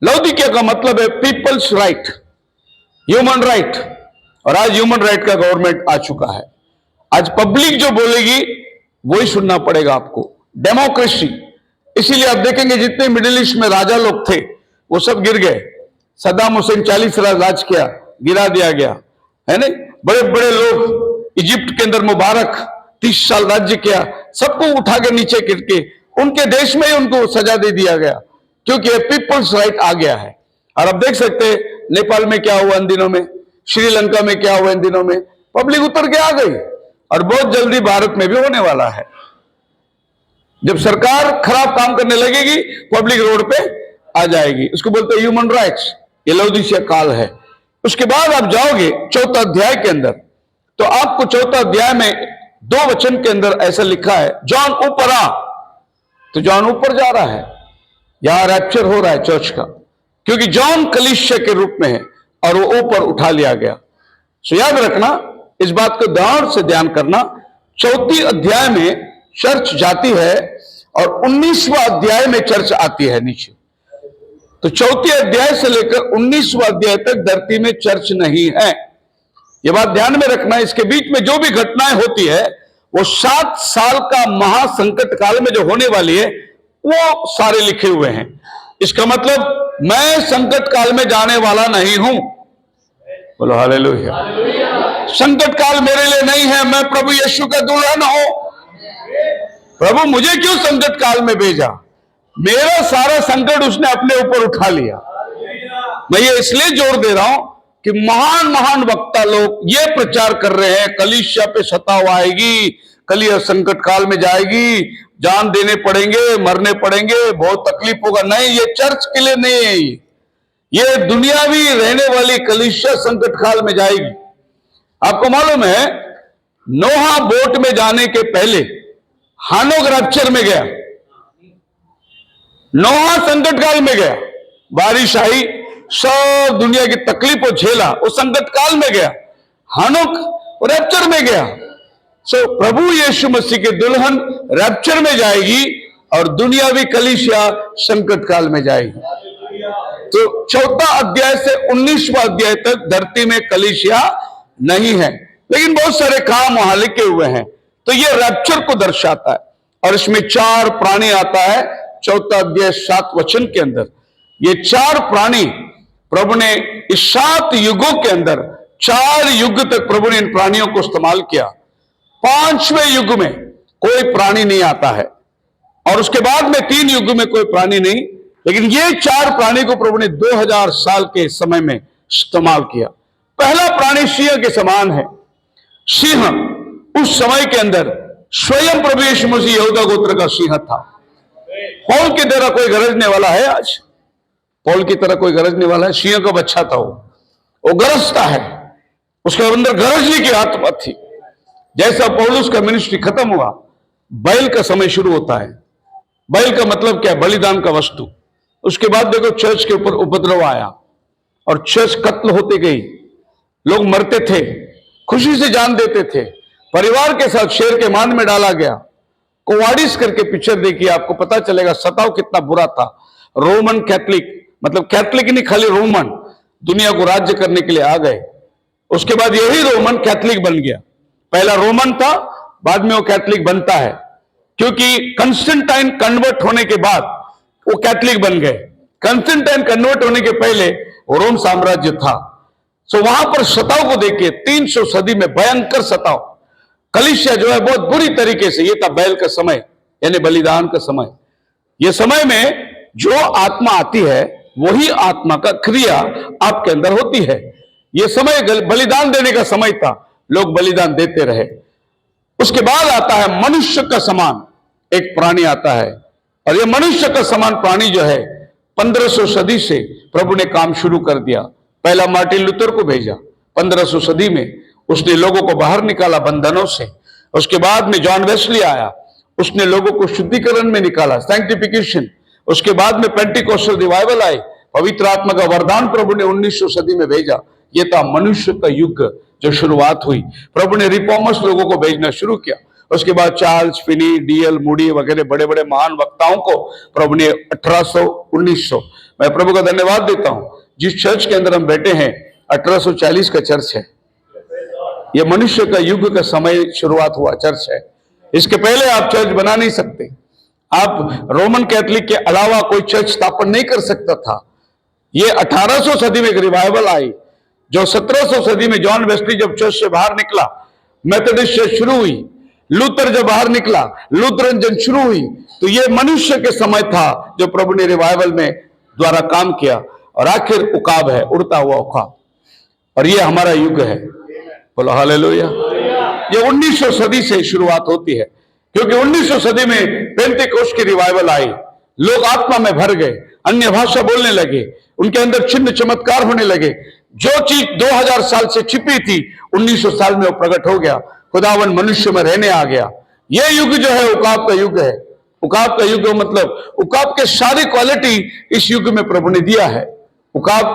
लौदीकिया का मतलब है पीपल्स राइट, ह्यूमन राइट। और आज ह्यूमन राइट का गवर्नमेंट आ चुका है। आज पब्लिक जो बोलेगी वही सुनना पड़ेगा आपको, डेमोक्रेसी। इसीलिए आप देखेंगे जितने मिडिल ईस्ट में राजा लोग थे वो सब गिर गए। सद्दाम हुसैन 40 साल राज किया, गिरा दिया गया, है ना। बड़े बड़े लोग इजिप्ट के अंदर मुबारक 30 साल राज्य किया, सबको उठा के नीचे गिर के उनके देश में ही उनको सजा दे दिया गया, क्योंकि पीपल्स राइट आ गया है। और अब देख सकते हैं नेपाल में क्या हुआ इन दिनों में, श्रीलंका में क्या हुआ इन दिनों में, पब्लिक उतर के आ गई। और बहुत जल्दी भारत में भी होने वाला है। जब सरकार खराब काम करने लगेगी पब्लिक रोड पे आ जाएगी। उसको बोलते हैं ह्यूमन राइट्स। ये लौदीकिया काल है। उसके बाद आप जाओगे 4 अध्याय के अंदर, तो आपको 4 अध्याय में 2 वचन के अंदर ऐसा लिखा है, जॉन ऊपर आ। तो जॉन ऊपर जा रहा है, यहां रैप्चर हो रहा है चर्च का, क्योंकि जॉन कलीसिया के रूप में है और वो ऊपर उठा लिया गया। सो याद रखना, इस बात को ध्यान से ध्यान करना। 4 अध्याय में चर्च जाती है और 19वां अध्याय में चर्च आती है नीचे। तो 4 अध्याय से लेकर 19वां अध्याय तक धरती में चर्च नहीं है। यह बात ध्यान में रखना। इसके बीच में जो भी घटनाएं होती है वो 7 साल का महासंकट काल में जो होने वाली है वो सारे लिखे हुए हैं। इसका मतलब मैं संकट काल में जाने वाला नहीं हूं। बोलो हालेलुया। संकट काल मेरे लिए नहीं है, मैं प्रभु यीशु का दुल्हन हूं। प्रभु मुझे क्यों संकट काल में भेजा? मेरा सारा संकट उसने अपने ऊपर उठा लिया। मैं ये इसलिए जोर दे रहा हूं कि महान महान वक्ता लोग ये प्रचार कर रहे हैं कलीसिया पे सताव आएगी, कलीसिया संकट काल में जाएगी, जान देने पड़ेंगे, मरने पड़ेंगे, बहुत तकलीफ होगा। नहीं, ये चर्च के लिए नहीं है। ये दुनियावी रहने वाली कलीसिया संकट काल में जाएगी। आपको मालूम है नोहा बोट में जाने के पहले हानोक रैप्चर में गया, नोहा संकट काल में गया, बारिश आई, सब दुनिया की तकलीफ को झेला, वो संकट काल में गया। हानोक रैप्चर में गया। सो प्रभु यीशु मसीह के दुल्हन रैप्चर में जाएगी और दुनियावी कलीसिया संकट काल में जाएगी। तो 4 अध्याय से 19वां अध्याय तक धरती में कलीसिया नहीं है, लेकिन बहुत सारे काम वहां लिखे हुए हैं। तो ये रैप्चर को दर्शाता है। और इसमें 4 प्राणी आता है 4 अध्याय 7 वचन के अंदर। ये 4 प्राणी प्रभु ने इस 7 युगों के अंदर 4 युग तक प्रभु ने इन प्राणियों को इस्तेमाल किया। 5वें युग में कोई प्राणी नहीं आता है और उसके बाद में 3 युग में कोई प्राणी नहीं, लेकिन ये 4 प्राणी को प्रभु ने 2000 साल के समय में इस्तेमाल किया। पहला प्राणी सिंह के समान है। सिंह उस समय के अंदर स्वयं प्रभु यीशु मसीह यहूदा गोत्र का सिंह था। पौल की तरह कोई गरजने वाला है आज? पौल की तरह कोई गरजने वाला है? सिंह का बच्चा था वो गरजता है, उसके अंदर गरजने की आत्मा थी। जैसा पौलुस का मिनिस्ट्री खत्म हुआ, बैल का समय शुरू होता है। बैल का मतलब क्या? बलिदान का वस्तु। उसके बाद देखो चर्च के ऊपर उपद्रव आया और चर्च कत्ल होते गई, लोग मरते थे, खुशी से जान देते थे, परिवार के साथ शेर के मान में डाला गया। कोवाडिस करके पिक्चर देखिए, आपको पता चलेगा सताव कितना बुरा था। रोमन कैथलिक, मतलब कैथलिक नहीं खाली रोमन, दुनिया को राज्य करने के लिए आ गए। उसके बाद यही रोमन कैथलिक बन गया। पहला रोमन था, बाद में वो कैथलिक बनता है, क्योंकि कंस्टेंटाइन कन्वर्ट होने के बाद वो कैथलिक बन गए। कंस्टेंटाइन कन्वर्ट होने के पहले वो रोम साम्राज्य था। सो वहां पर सताव को देखिए, 300 सदी में भयंकर सताव। कलीसिया जो है बहुत बुरी तरीके से, ये था बैल का समय यानी बलिदान का समय। ये समय में जो आत्मा आती है वही आत्मा का क्रिया आपके अंदर होती है। यह समय बलिदान देने का समय था, लोग बलिदान देते रहे। उसके बाद आता है मनुष्य का समान एक प्राणी आता है, और यह मनुष्य का समान प्राणी जो है 1500 सदी से प्रभु ने काम शुरू कर दिया। पहला मार्टिन लूथर को भेजा 1500 सदी में, उसने लोगों को बाहर निकाला बंधनों से। उसके बाद में जॉन वेस्ली आया, उसने लोगों को शुद्धिकरण में निकाला, सैंक्टिफिकेशन। उसके बाद में पेंटिकोस्टल रिवाइवल आई, पवित्र आत्मा का वरदान प्रभु ने 1900 सदी में भेजा। यह था मनुष्य का युग जो शुरुआत हुई। प्रभु ने रिफॉर्मर्स लोगों को भेजना शुरू किया। उसके बाद चार्ल्स फिनी, डीएल मूडी वगैरह बड़े बड़े महान वक्ताओं को प्रभु ने 1800 1900 मैं प्रभु का धन्यवाद देता हूं, जिस चर्च के अंदर हम बैठे हैं 1840 का चर्च है। यह मनुष्य का युग का समय शुरुआत हुआ चर्च है। इसके पहले आप चर्च बना नहीं सकते। आप रोमन कैथोलिक के अलावा कोई चर्च स्थापन नहीं कर सकता था। यह 1800 सदी में एक रिवाइवल आई, जो 1700 सदी में जॉन वेस्ली जब चर्च से बाहर निकला, मेथोडिस्ट चर्च शुरू हुई, लूथर जब बाहर निकला, लूथरन जन शुरू हुई, तो यह मनुष्य के समय था जो प्रभु ने रिवाइवल में द्वारा काम किया। और आखिर उकाब है, उड़ता हुआ उकाब, और यह हमारा युग है। बोलो हालेलुया। ये 1900 सदी से शुरुआत होती है, क्योंकि 1900 सदी में पेंटेकोस्ट की रिवाइवल आई। लोग आत्मा में भर गए, अन्य भाषा बोलने लगे, उनके अंदर चिन्ह चमत्कार होने लगे। जो चीज 2000 साल से छिपी थी 1900 साल में वो प्रकट हो गया। खुदावन मनुष्य में रहने आ गया। यह युग जो है उकाब का युग है। उकाब का युग मतलब उकाब के सारी क्वालिटी इस युग में प्रभु ने दिया है। उकाब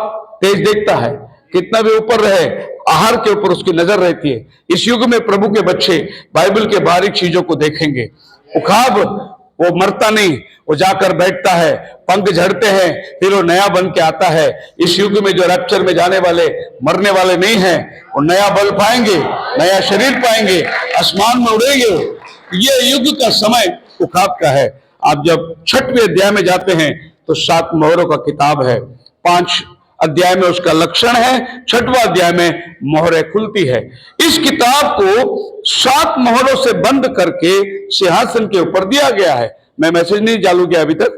तेज देखता है, कितना भी ऊपर रहे आहार के ऊपर उसकी नजर रहती है। इस युग में प्रभु के बच्चे बाइबल के बारीक चीजों को देखेंगे। उकाब वो मरता नहीं, वो जाकर बैठता है, पंख झड़ते हैं, फिर वो नया बन के आता है। इस युग में जो रैप्चर में जाने वाले मरने वाले नहीं हैं, वो नया बल पाएंगे, नया शरीर पाएंगे, आसमान में उड़ेंगे। ये युग का समय उकाब का है। आप जब 6वें अध्याय में जाते हैं तो 7 मोहरों का किताब है। 5 अध्याय में उसका लक्षण है, 6वां अध्याय में मोहरें खुलती है। इस किताब को 7 मोहरों से बंद करके सिंहासन के ऊपर दिया गया है। मैं मैसेज नहीं चालू किया अभी तक,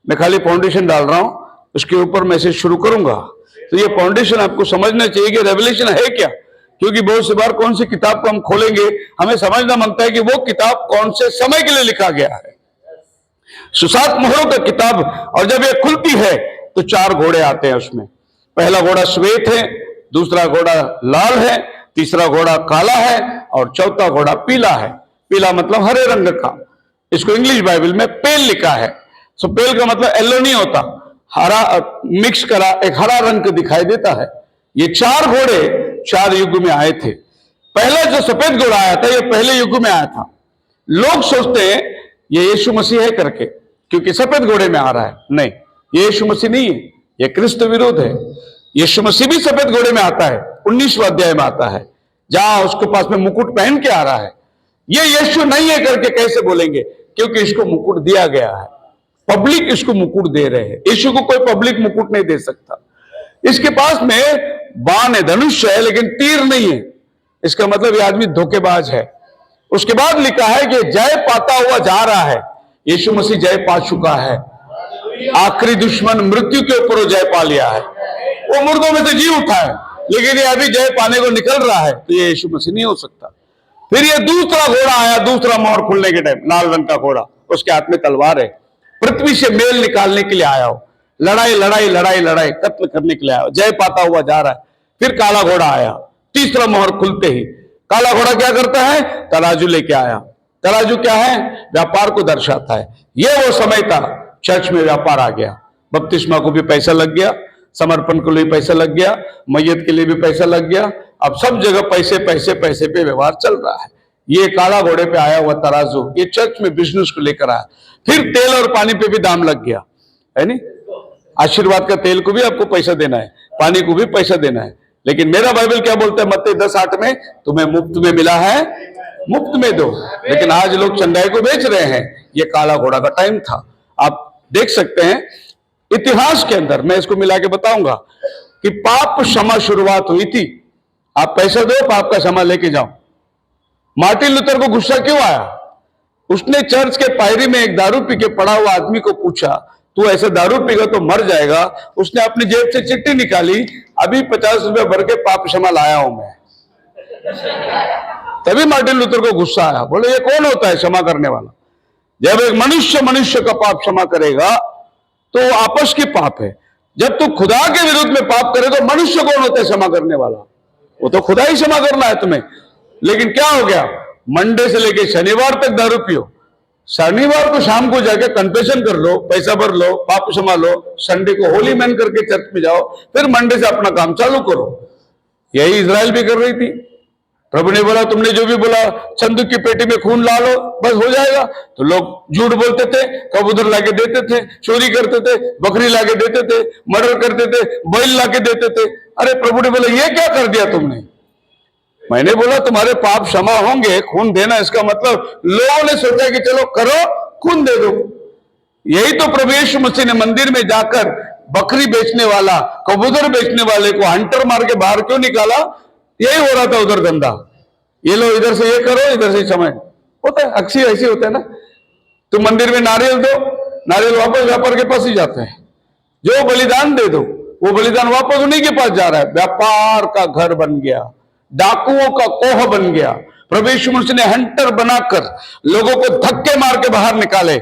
मैं खाली फाउंडेशन डाल रहा हूं, उसके ऊपर मैसेज शुरू करूंगा। तो ये फाउंडेशन आपको समझना चाहिए कि रेवलेशन है क्या, क्योंकि बहुत सी बार कौन सी किताब को हम खोलेंगे हमें समझना मांगता है कि वो किताब कौन से समय के लिए लिखा गया है। 7 मोहरों का किताब, और जब ये खुलती है तो 4 घोड़े आते हैं उसमें। पहला घोड़ा श्वेत है, दूसरा घोड़ा लाल है, तीसरा घोड़ा काला है, और चौथा घोड़ा पीला है। पीला मतलब हरे रंग का, इसको इंग्लिश बाइबल में पेल लिखा है। सो पेल का मतलब येलो नहीं होता, हरा मिक्स करा एक हरा रंग दिखाई देता है। ये 4 घोड़े 4 युग में आए थे। पहला जो सफेद घोड़ा आया था ये पहले युग में आया था। लोग सोचते हैं ये यीशु मसीह है करके, क्योंकि सफेद घोड़े में आ रहा है। नहीं, ये यीशु मसीह नहीं है, ये क्रिस्त विरोध है। यीशु मसीह भी सफेद घोड़े में आता है, 19वां अध्याय में आता है, जहां उसके पास में मुकुट पहन के आ रहा है। ये यीशु नहीं है करके कैसे बोलेंगे, क्योंकि इसको मुकुट दिया गया है। पब्लिक इसको मुकुट दे रहे हैं, यीशु को कोई पब्लिक मुकुट नहीं दे सकता। इसके पास में बाण है, धनुष है, लेकिन तीर नहीं है। इसका मतलब ये आदमी धोखेबाज है। उसके बाद लिखा है कि जय पाता हुआ जा रहा है। यीशु मसीह जय पा चुका है। आखिरी दुश्मन मृत्यु के ऊपर वो जय पा लिया है। वो मुर्दों में से जी उठा है, लेकिन ये अभी जय पाने को निकल रहा है, तो ये यीशु मसीह नहीं हो सकता। फिर ये दूसरा घोड़ा आया, दूसरा मोहर खुलने के टाइम, लाल रंग का घोड़ा, उसके हाथ में तलवार है। पृथ्वी से मेल निकालने के लिए आया हो, लड़ाई लड़ाई लड़ाई लड़ाई कत्ल करने के लिए आया हो, जय पाता हुआ जा रहा है। फिर काला घोड़ा आया, तीसरा मोहर खुलते ही काला घोड़ा क्या करता है, तराजू लेके आया। तराजू क्या है, व्यापार को दर्शाता है। यह वो समय था, चर्च में व्यापार आ गया। बपतिस्मा को भी पैसा लग गया, समर्पण के लिए पैसा लग गया, मैयत के लिए भी पैसा लग गया। अब सब जगह पैसे पैसे पैसे पे व्यवहार चल रहा है। ये काला घोड़े पे आया हुआ तराजू ये चर्च में बिजनेस को लेकर आया। फिर तेल और पानी पे भी दाम लग गया, है नहीं? आशीर्वाद का तेल को भी आपको पैसा देना है, पानी को भी पैसा देना है। लेकिन मेरा बाइबल क्या बोलता है, मत्ती 10:8 में, तुम्हें मुफ्त में मिला है मुफ्त में दो। लेकिन आज लोग चंदाई को बेच रहे हैं। ये काला घोड़ा का टाइम था। आप देख सकते हैं इतिहास के अंदर, मैं इसको मिला के बताऊंगा कि पाप क्षमा शुरुआत हुई थी। आप पैसा दो, पाप का क्षमा लेके जाओ। मार्टिन लूथर को गुस्सा क्यों आया? उसने चर्च के पायरी में एक दारू पी के पड़ा हुआ आदमी को पूछा, तू ऐसे दारू पीगा तो मर जाएगा। उसने अपनी जेब से चिट्ठी निकाली, अभी 50 रुपए भर के पाप क्षमा लाया हूं मैं। तभी मार्टिन लूथर को गुस्सा आया, बोले ये कौन होता है क्षमा करने वाला? जब एक मनुष्य का पाप क्षमा करेगा तो आपस की पाप है। जब तू खुदा के विरुद्ध में पाप करे तो मनुष्य कौन होता है क्षमा करने वाला? वो तो खुदा ही क्षमा करना है तुम्हें। लेकिन क्या हो गया, मंडे से लेके शनिवार तक दारू पियो, शनिवार को शाम को जाके कन्फेशन कर लो, पैसा भर लो, पाप क्षमा लो, संडे को होली मैन करके चर्च में जाओ, फिर मंडे से अपना काम चालू करो। यही इजराइल भी कर रही थी। प्रभु ने बोला तुमने जो भी बोला संदूक की पेटी में खून ला लो बस हो जाएगा। तो लोग झूठ बोलते थे, कबूतर लाके देते थे, चोरी करते थे, बकरी लाके देते थे, मर्डर करते थे, बैल लाके देते थे। अरे प्रभु ने बोला ये क्या कर दिया तुमने? मैंने बोला तुम्हारे पाप क्षमा होंगे, खून देना इसका मतलब लोगों ने सोचा कि चलो करो खून दे दो। यही तो प्रभु यीशु मसीह ने मंदिर में जाकर बकरी बेचने वाला, कबूतर बेचने वाले को हंटर मार के बाहर क्यों निकाला? यही हो रहा था उधर धंधा। ये लो इधर से ये करो, इधर से समय होता है, अक्सर ऐसे होता है ना। तुम मंदिर में नारियल दो, नारियल वापस व्यापार के पास ही जाता है। जो बलिदान दे दो वो बलिदान वापस उन्हीं के पास जा रहा है। व्यापार का घर बन गया, डाकुओं का कोह बन गया। प्रभु यीशु मसीह ने हंटर बनाकर लोगों को धक्के मार के बाहर निकाले।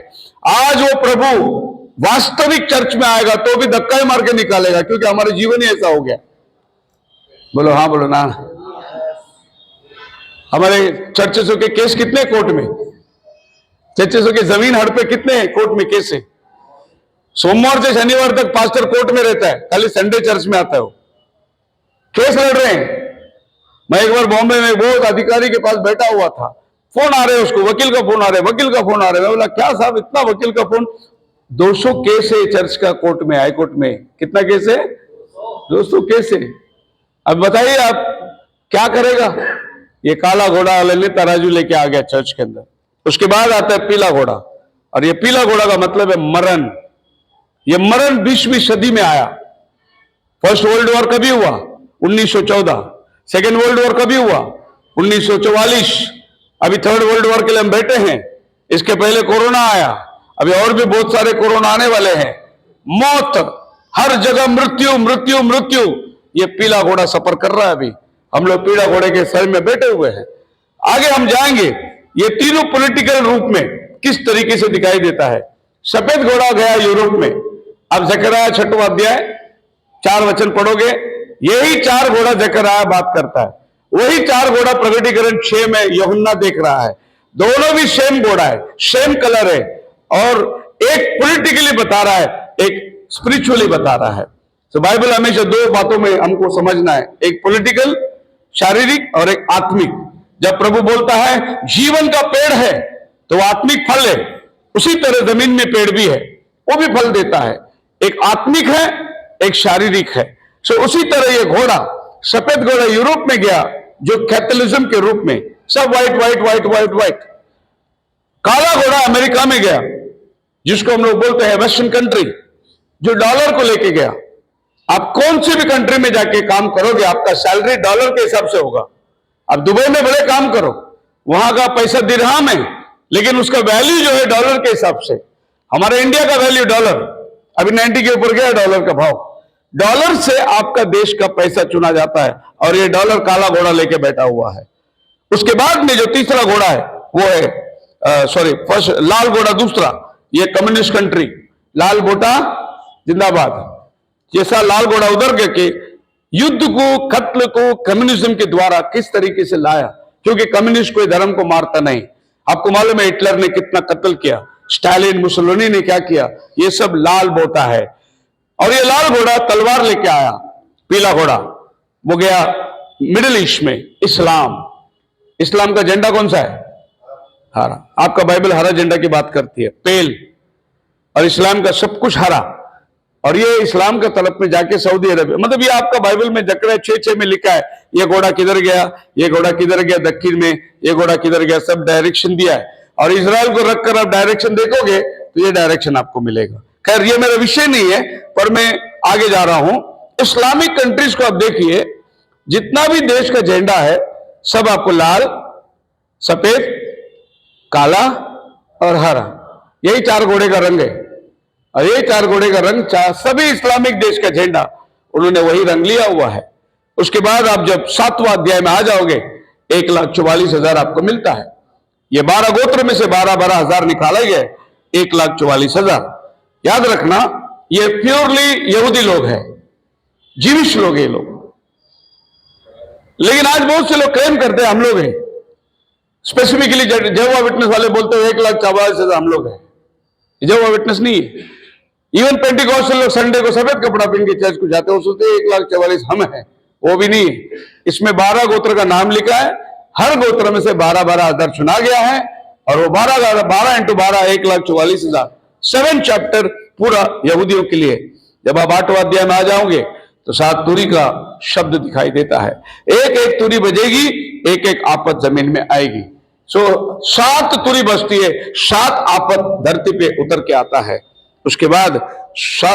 आज वो प्रभु वास्तविक चर्च में आएगा तो भी धक्का ही मार के निकालेगा, क्योंकि हमारे जीवन ही ऐसा हो गया। बोलो हाँ, बोलो ना। हमारे चर्चों के केस कितने कोर्ट में? चर्चों के जमीन हड़पे कितने कोर्ट में केस है? सोमवार से शनिवार तक पास्टर कोर्ट में रहता है, खाली संडे चर्च में आता है। वो केस लड़ रहे हैं। मैं एक बार बॉम्बे में बहुत अधिकारी के पास बैठा हुआ था, फोन आ रहे उसको, वकील का फोन आ रहा है, वकील का फोन आ रहा है। मैं बोला क्या साहब इतना वकील का फोन? 200 केस है चर्च का कोर्ट में, हाई कोर्ट में। कितना केस है? 200 केस है। अब बताइए आप क्या करेगा? ये काला घोड़ा वाले तराजू लेके आ गया चर्च के अंदर। उसके बाद आता है पीला घोड़ा, और ये पीला घोड़ा का मतलब है मरण। ये मरण 20वीं सदी में आया। फर्स्ट वर्ल्ड वॉर कभी हुआ? 1914। सेकेंड वर्ल्ड वॉर कभी हुआ? 1944। अभी थर्ड वर्ल्ड वॉर के लिए हम बैठे हैं। इसके पहले कोरोना आया, अभी और भी बहुत सारे कोरोना आने वाले हैं। मौत हर जगह, मृत्यु मृत्यु मृत्यु। ये पीला घोड़ा सफर कर रहा है। अभी हम लोग पीला घोड़े के सर में बैठे हुए हैं। आगे हम जाएंगे, ये तीनों पॉलिटिकल रूप में किस तरीके से दिखाई देता है। सफेद घोड़ा गया यूरोप में। अब जकरयाह 6वां अध्याय 4 वचन पढ़ोगे, यही 4 घोड़ा जकरयाह बात करता है। वही 4 घोड़ा प्रकटीकरण 6 में यूहन्ना देख रहा है। दोनों भी सेम घोड़ा है, सेम कलर है, और एक पॉलिटिकली बता रहा है, एक स्पिरिचुअली बता रहा है। तो बाइबल हमेशा 2 बातों में हमको समझना है, एक पॉलिटिकल शारीरिक और एक आत्मिक। जब प्रभु बोलता है जीवन का पेड़ है तो वो आत्मिक फल है, उसी तरह जमीन में पेड़ भी है, वो भी फल देता है। एक आत्मिक है, एक शारीरिक है। सो उसी तरह ये घोड़ा, सफेद घोड़ा यूरोप में गया, जो कैथोलिज्म के रूप में सब white white white white white. काला घोड़ा अमेरिका में गया, जिसको हम लोग बोलते हैं वेस्टर्न कंट्री, जो डॉलर को लेके गया। आप कौन सी भी कंट्री में जाके काम करोगे, आपका सैलरी डॉलर के हिसाब से होगा। आप दुबई में बड़े काम करो, वहां का पैसा दिरहम है, लेकिन उसका वैल्यू जो है डॉलर के हिसाब से। हमारे इंडिया का वैल्यू डॉलर अभी 90 के ऊपर गया डॉलर का भाव। डॉलर से आपका देश का पैसा चुना जाता है, और ये डॉलर काला घोड़ा लेके बैठा हुआ है। उसके बाद में जो तीसरा घोड़ा है वो है फर्स्ट लाल घोड़ा दूसरा, ये कम्युनिस्ट कंट्री, लाल घोड़ा जिंदाबाद। जैसा लाल घोड़ा उधर के युद्ध को, कत्ल को कम्युनिज्म के द्वारा किस तरीके से लाया, क्योंकि कम्युनिस्ट कोई धर्म को मारता नहीं। आपको मालूम है हिटलर ने कितना कत्ल किया, स्टालिन मुसोलिनी ने क्या किया, ये सब लाल घोड़ा है। और ये लाल घोड़ा तलवार लेके आया। पीला घोड़ा वो गया मिडिल ईस्ट में, इस्लाम का झंडा कौन सा है? हरा। आपका बाइबल हरा झंडा की बात करती है, पेल, और इस्लाम का सब कुछ हरा। और ये इस्लाम का तलफ में जाके सऊदी अरब, मतलब ये आपका बाइबल में जकरयाह 6:6 में लिखा है, ये घोड़ा किधर गया, ये घोड़ा किधर गया दक्षिण में, ये घोड़ा किधर गया, सब डायरेक्शन दिया है। और इजराइल को रखकर आप डायरेक्शन देखोगे तो ये डायरेक्शन आपको मिलेगा। खैर ये मेरा विषय नहीं है, पर मैं आगे जा रहा हूं। इस्लामिक कंट्रीज को आप देखिए, जितना भी देश का झंडा है सब आपको लाल, सफेद, काला और हरा, यही 4 घोड़े का रंग है। और ये 4 घोड़े का रंग सभी इस्लामिक देश का झंडा, उन्होंने वही रंग लिया हुआ है। उसके बाद आप जब 7वां अध्याय में आ जाओगे, 1,44,000 आपको मिलता है। ये 12 गोत्र में से 12 हजार निकाला गया, 1,44,000। याद रखना, ये प्योरली यहूदी लोग हैं, जीविश लोग ये लोग। लेकिन आज बहुत से लोग क्लेम करते हैं हम लोग हैं, स्पेसिफिकली जेहोवा विटनेस वाले बोलते हैं 1,44,000 हम लोग हैं। जेहोवा विटनेस नहीं है। इवन पेंटिकॉस्टल लोग संडे को सफेद कपड़ा पहन के चर्च को जाते हैं, वो सोचते हैं 1,44,000 हम हैं, वो भी नहीं है। इसमें 12 गोत्र का नाम लिखा है, हर गोत्र में से 12-12 आधार चुना गया है, और वो 12 इंटू 12 1,44,000 7 चैप्टर पूरा यहूदियों के लिए। जब आप 8वां अध्याय में आ जाओगे तो 7 तुरी का शब्द दिखाई देता है। एक एक तुरी बजेगी, एक एक आपत जमीन में आएगी। सो 7 तुरी बजती है, 7 आपत धरती पे उतर के आता है। उसके बाद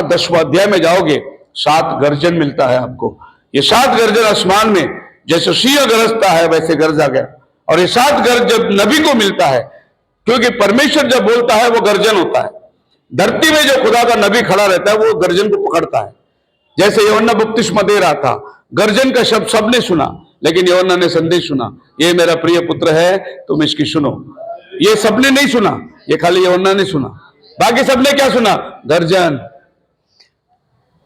10वां अध्याय में जाओगे, 7 गर्जन मिलता है आपको। ये 7 गर्जन आसमान में जैसे सिंह गरजता है वैसे गरजा गया। और ये 7 गर्ज जब नबी को मिलता है, क्योंकि परमेश्वर जब बोलता है वो गर्जन होता है। धरती में जो खुदा का नबी खड़ा रहता है वो गर्जन को पकड़ता है। जैसे यूहन्ना बपतिस्मा दे रहा था, गर्जन का शब्द सबने सुना, लेकिन यूहन्ना ने संदेश सुना, ये मेरा प्रिय पुत्र है, तुम इसकी सुनो। ये सबने नहीं सुना, ये खाली यूहन्ना ने सुना। बाकी सबने क्या सुना? गर्जन।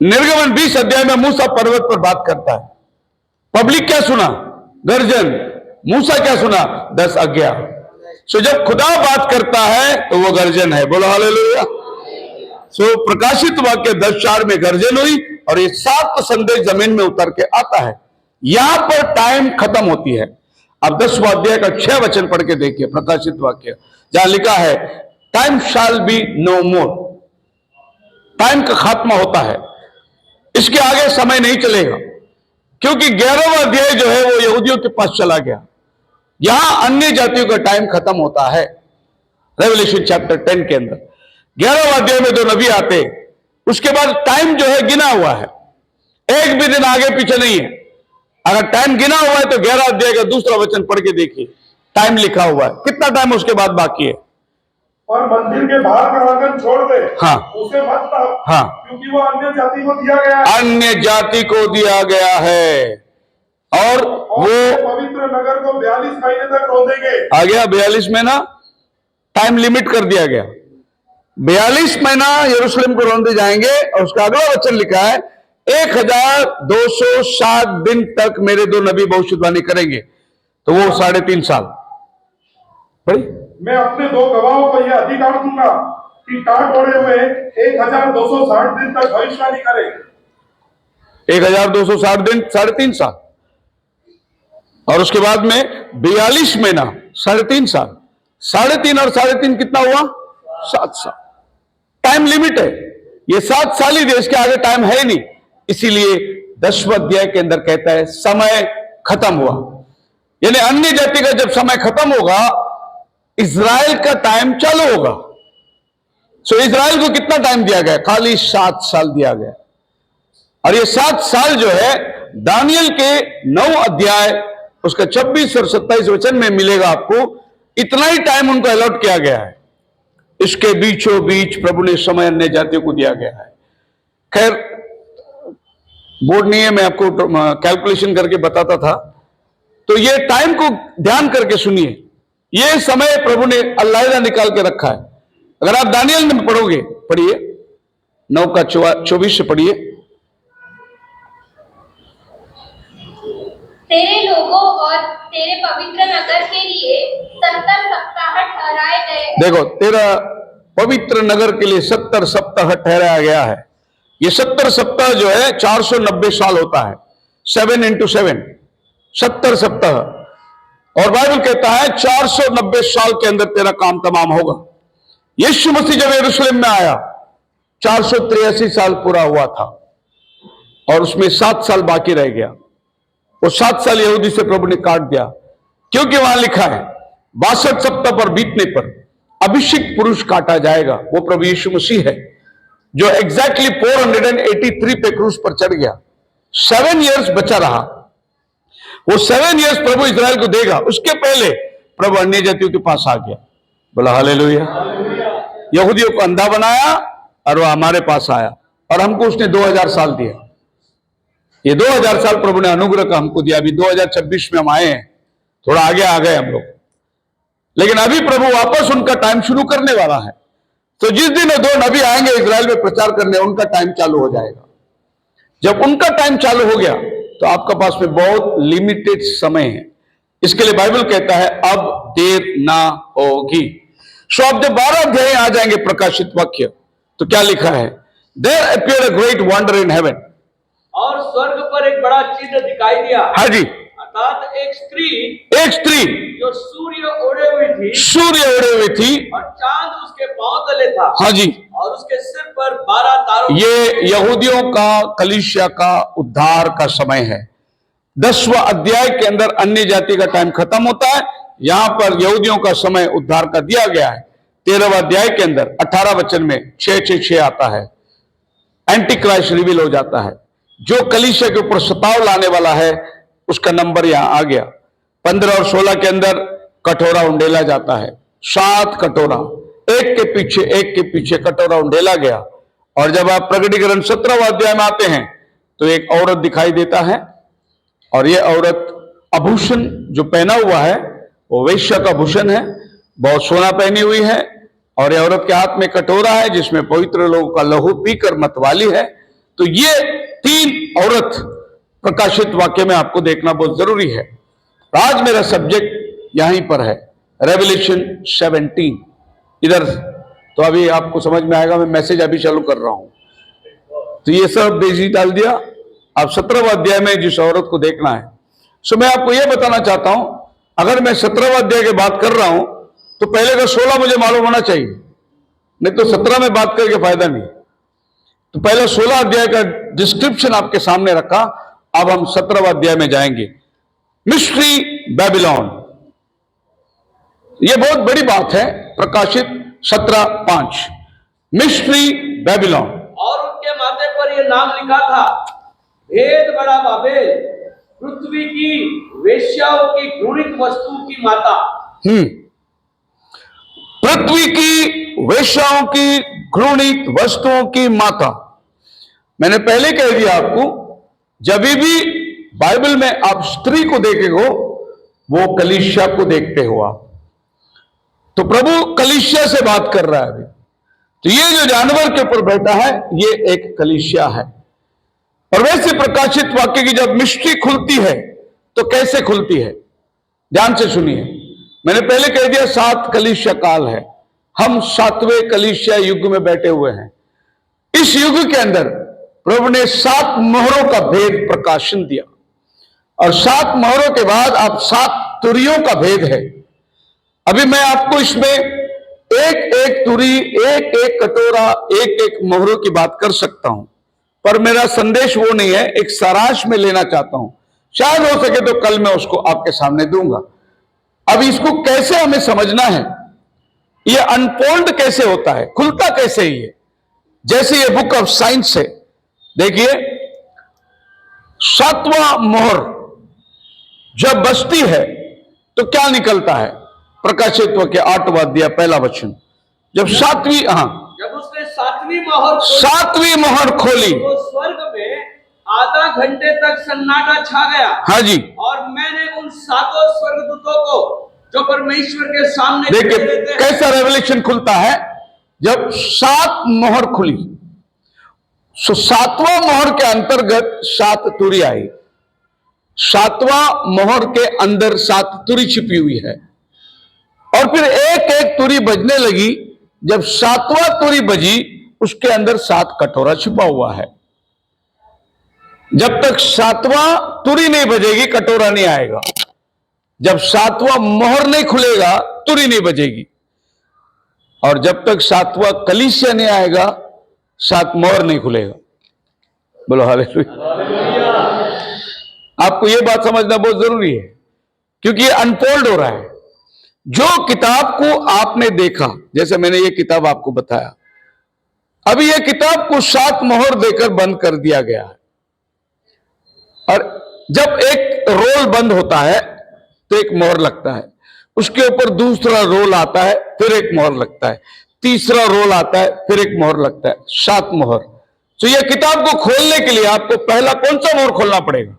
निर्गमन 20 अध्याय में मूसा पर्वत पर बात करता है, पब्लिक क्या सुना? गर्जन। मूसा क्या सुना? 10 आज्ञा। सो जब खुदा बात करता है तो वो गर्जन है। बोलो हालेलुया। सो प्रकाशित वाक्य 10:4 में गर्जन हुई और ये 7 संदेश जमीन में उतर के आता है। यहां पर टाइम खत्म होती है। अब 10वां अध्याय का 6 वचन पढ़ के देखिए, प्रकाशित वाक्य, जहां लिखा है time shall be no more. Time का खात्मा होता है, इसके आगे समय नहीं चलेगा, क्योंकि 11वां अध्याय जो है वो यहूदियों के पास चला गया। यहां अन्य जातियों का टाइम खत्म होता है। रेवलेशन चैप्टर 10 के अंदर 11वां अध्याय में 2 नबी आते, उसके बाद टाइम जो है गिना हुआ है, एक भी दिन आगे पीछे नहीं है। अगर टाइम गिना हुआ है तो 11 अध्याय का 2रा वचन पढ़ के देखिए, टाइम लिखा हुआ है, कितना टाइम उसके बाद बाकी है। और मंदिर के बाहर का आंगन छोड़ दे, हाँ, उसे मत ताप, हाँ, क्योंकि वो अन्य जाति को दिया गया है। अन्य जाति को दिया गया है, और वो पवित्र नगर को 42 महीने तक रोंदेंगे। आ गया 42 महीना, टाइम लिमिट कर दिया गया। 42 महीना यरूशलेम को रौंदे जाएंगे। और उसका अगला वचन लिखा है 1260 दिन तक मेरे 2 नबी भविष्यवाणी करेंगे, तो वो 3.5 साल। मैं अपने 2 गवाहों को यह अधिकार दूंगा कि टाट ओढ़े हुए 1260 दिन तक भविष्यवाणी करें। 1260 दिन 3.5 साल, और उसके बाद में 42 महीना 3.5 साल। 3.5 और 3.5 कितना हुआ? 7 साल। टाइम लिमिट है, ये 7 साल ही, देश के आगे टाइम है ही नहीं। इसीलिए 10वां अध्याय के अंदर कहता है समय खत्म हुआ, यानी अन्य जाति का जब समय खत्म होगा, इज़राइल का टाइम चालू होगा। सो इज़राइल को कितना टाइम दिया गया? खाली 7 साल दिया गया। और ये 7 साल जो है दानियल के 9 अध्याय उसका 26 और 27 वचन में मिलेगा आपको। इतना ही टाइम उनको अलॉट किया गया है। इसके बीचों बीच प्रभु ने समय अन्य जातियों को दिया गया है। खैर, बोर्ड नहीं है, मैं आपको कैलकुलेशन करके बताता था। तो ये टाइम को ध्यान करके सुनिए, ये समय प्रभु ने अलग निकाल के रखा है। अगर आप दानियल में पढ़ोगे, पढ़िए 9 का 24 से पढ़िए। तेरे लोगों और तेरे पवित्र नगर के लिए 70 सप्ताह ठहराए गए। देखो, तेरा पवित्र नगर के लिए 70 सप्ताह ठहराया गया है। ये 70 सप्ताह जो है 490 साल होता है, 7 into 7 70 सप्ताह। और बाइबल कहता है 490 साल के अंदर तेरा काम तमाम होगा। यीशु मसीह जब यरूशलेम में आया 483 साल पूरा हुआ था, और उसमें 7 साल बाकी रह गया। वो 7 साल यहूदी से प्रभु ने काट दिया, क्योंकि वहां लिखा है 62 सप्ताह पर बीतने पर अभिषिक्त पुरुष काटा जाएगा। वो प्रभु यीशु मसीह है, जो एग्जैक्टली 483 पे क्रूस पर चढ़ गया। 7 इयर्स बचा रहा। वो 7 इयर्स प्रभु इजराइल को देगा। उसके पहले प्रभु अन्य जातियों के पास आ गया। बोला हालेलुया। यहूदियों को अंधा बनाया और वो हमारे पास आया, और हमको उसने 2000 साल दिया। ये 2000 साल प्रभु ने अनुग्रह का हमको दिया। अभी 2026 में हम आए हैं, थोड़ा आगे आ गए हम लोग, लेकिन अभी प्रभु वापस उनका टाइम शुरू करने वाला है। तो जिस दिन 2 नबी आएंगे इजराइल में प्रचार करने, उनका टाइम चालू हो जाएगा। जब उनका टाइम चालू हो गया तो आपका पास में बहुत लिमिटेड समय है। इसके लिए बाइबल कहता है अब देर ना होगी। सो अब जब 12 अध्याय आ जाएंगे प्रकाशित वाक्य, तो क्या लिखा है? There appeared a great wonder in heaven. और स्वर्ग पर एक बड़ा चिन्ह दिखाई दिया। हाँ जी। अर्थात एक स्त्री जो सूर्य ओढ़े हुई थी और चांद उसके पांव तले था। हाँ जी, और उसके सिर पर 12 तारों। ये यहूदियों का, कलीसिया का उद्धार का समय है। 10वां अध्याय के अंदर अन्य जाति का टाइम खत्म होता है, यहां पर यहूदियों का समय उद्धार का दिया गया है। 13वां अध्याय के अंदर 18 वचन में 666 आता है, एंटी क्राइस्ट रिवील हो जाता है। जो कलीसिया के ऊपर सताव लाने वाला है उसका नंबर यहां आ गया। 15 और 16 के अंदर कटोरा उंडेला जाता है, 7 कटोरा, एक के पीछे कटोरा उंडेला गया। और जब आप प्रकटीकरण 17वां अध्याय में आते हैं तो एक औरत दिखाई देता है, और ये औरत आभूषण जो पहना हुआ है वो वेश्या का भूषण है, बहुत सोना पहनी हुई है, और ये औरत के हाथ में कटोरा है जिसमें पवित्र लोगों का लहू पीकर मतवाली है। तो ये 3 औरत प्रकाशित वाक्य में आपको देखना बहुत जरूरी है। आज मेरा सब्जेक्ट यहीं पर है, रेवलेशन 17। इधर तो अभी आपको समझ में आएगा, मैं मैसेज अभी चालू कर रहा हूं। तो ये सब बेजी डाल दिया। अब 17वां अध्याय में जिस औरत को देखना है, सो मैं आपको यह बताना चाहता हूं, अगर मैं 17वां अध्याय की बात कर रहा हूं तो पहले का 16 मुझे मालूम होना चाहिए, नहीं तो 17 में बात करके फायदा नहीं। तो पहले 16 अध्याय का डिस्क्रिप्शन आपके सामने रखा, अब हम 17वां अध्याय में जाएंगे। मिस्ट्री बेबीलोन, यह बहुत बड़ी बात है। प्रकाशित 17:5, मिस्ट्री बेबीलोन। और उनके माथे पर यह नाम लिखा था, भेद बड़ा बाबेल, पृथ्वी की वेश्याओं की घृणित वस्तु की माता। पृथ्वी की वेश्याओं की घृणित वस्तुओं की माता। मैंने पहले कह दिया आपको, जब भी बाइबल में आप स्त्री को देखेंगे वो कलीसिया को देखते हो आप। तो प्रभु कलीसिया से बात कर रहा है अभी। तो ये जो जानवर के ऊपर बैठा है ये एक कलीसिया है। और वैसे प्रकाशित वाक्य की जब मिस्ट्री खुलती है तो कैसे खुलती है, ध्यान से सुनिए। मैंने पहले कह दिया 7 कलीसिया काल है, हम 7वें कलीसिया युग में बैठे हुए हैं। इस युग के अंदर प्रभु ने 7 मोहरों का भेद प्रकाशन दिया, और 7 मोहरों के बाद अब 7 तुरियों का भेद है। अभी मैं आपको इसमें एक एक तुरी, एक एक कटोरा, एक एक मोहरों की बात कर सकता हूं, पर मेरा संदेश वो नहीं है, एक सारांश में लेना चाहता हूं। शायद हो सके तो कल मैं उसको आपके सामने दूंगा। अब इसको कैसे हमें समझना है, ये अनफोल्ड कैसे होता है, खुलता कैसे ही है। जैसे ये बुक ऑफ साइंस है, देखिए 7वां मोहर जब बजती है तो क्या निकलता है, प्रकाशित वाक्य 8वां अध्याय 1 वचन। जब 7वीं जब उसने 7वीं मोहर खोली तो स्वर्ग में आधा घंटे तक सन्नाटा छा गया। हाँ जी, और मैंने उन 7 स्वर्गदूतों को जो परमेश्वर के सामने देखिए कैसा रेवलेशन खुलता है। जब 7 मोहर खुली, 7वां मोहर के अंतर्गत 7 तुरी आई। 7वां मोहर के अंदर 7 तुरी छिपी हुई है, और फिर एक एक तुरी बजने लगी। जब 7वां तुरी बजी उसके अंदर 7 कटोरा छिपा हुआ है। जब तक 7वां तुरी नहीं बजेगी कटोरा नहीं आएगा। जब 7वां मोहर नहीं खुलेगा तुरी नहीं बजेगी, और जब तक 7वां कलीसिया नहीं आएगा 7 मोहर नहीं खुलेगा। बोलो हालेलुया। आपको यह बात समझना बहुत जरूरी है, क्योंकि ये अनफोल्ड हो रहा है। जो किताब को आपने देखा, जैसे मैंने ये किताब आपको बताया, अभी ये किताब को 7 मोहर देकर बंद कर दिया गया है। और जब एक रोल बंद होता है तो एक मोहर लगता है, उसके ऊपर दूसरा रोल आता है, फिर एक मोहर लगता है, तीसरा रोल आता है, फिर एक मोहर लगता है, 7 मोहर। तो यह किताब को खोलने के लिए आपको पहला कौन सा मोहर खोलना पड़ेगा,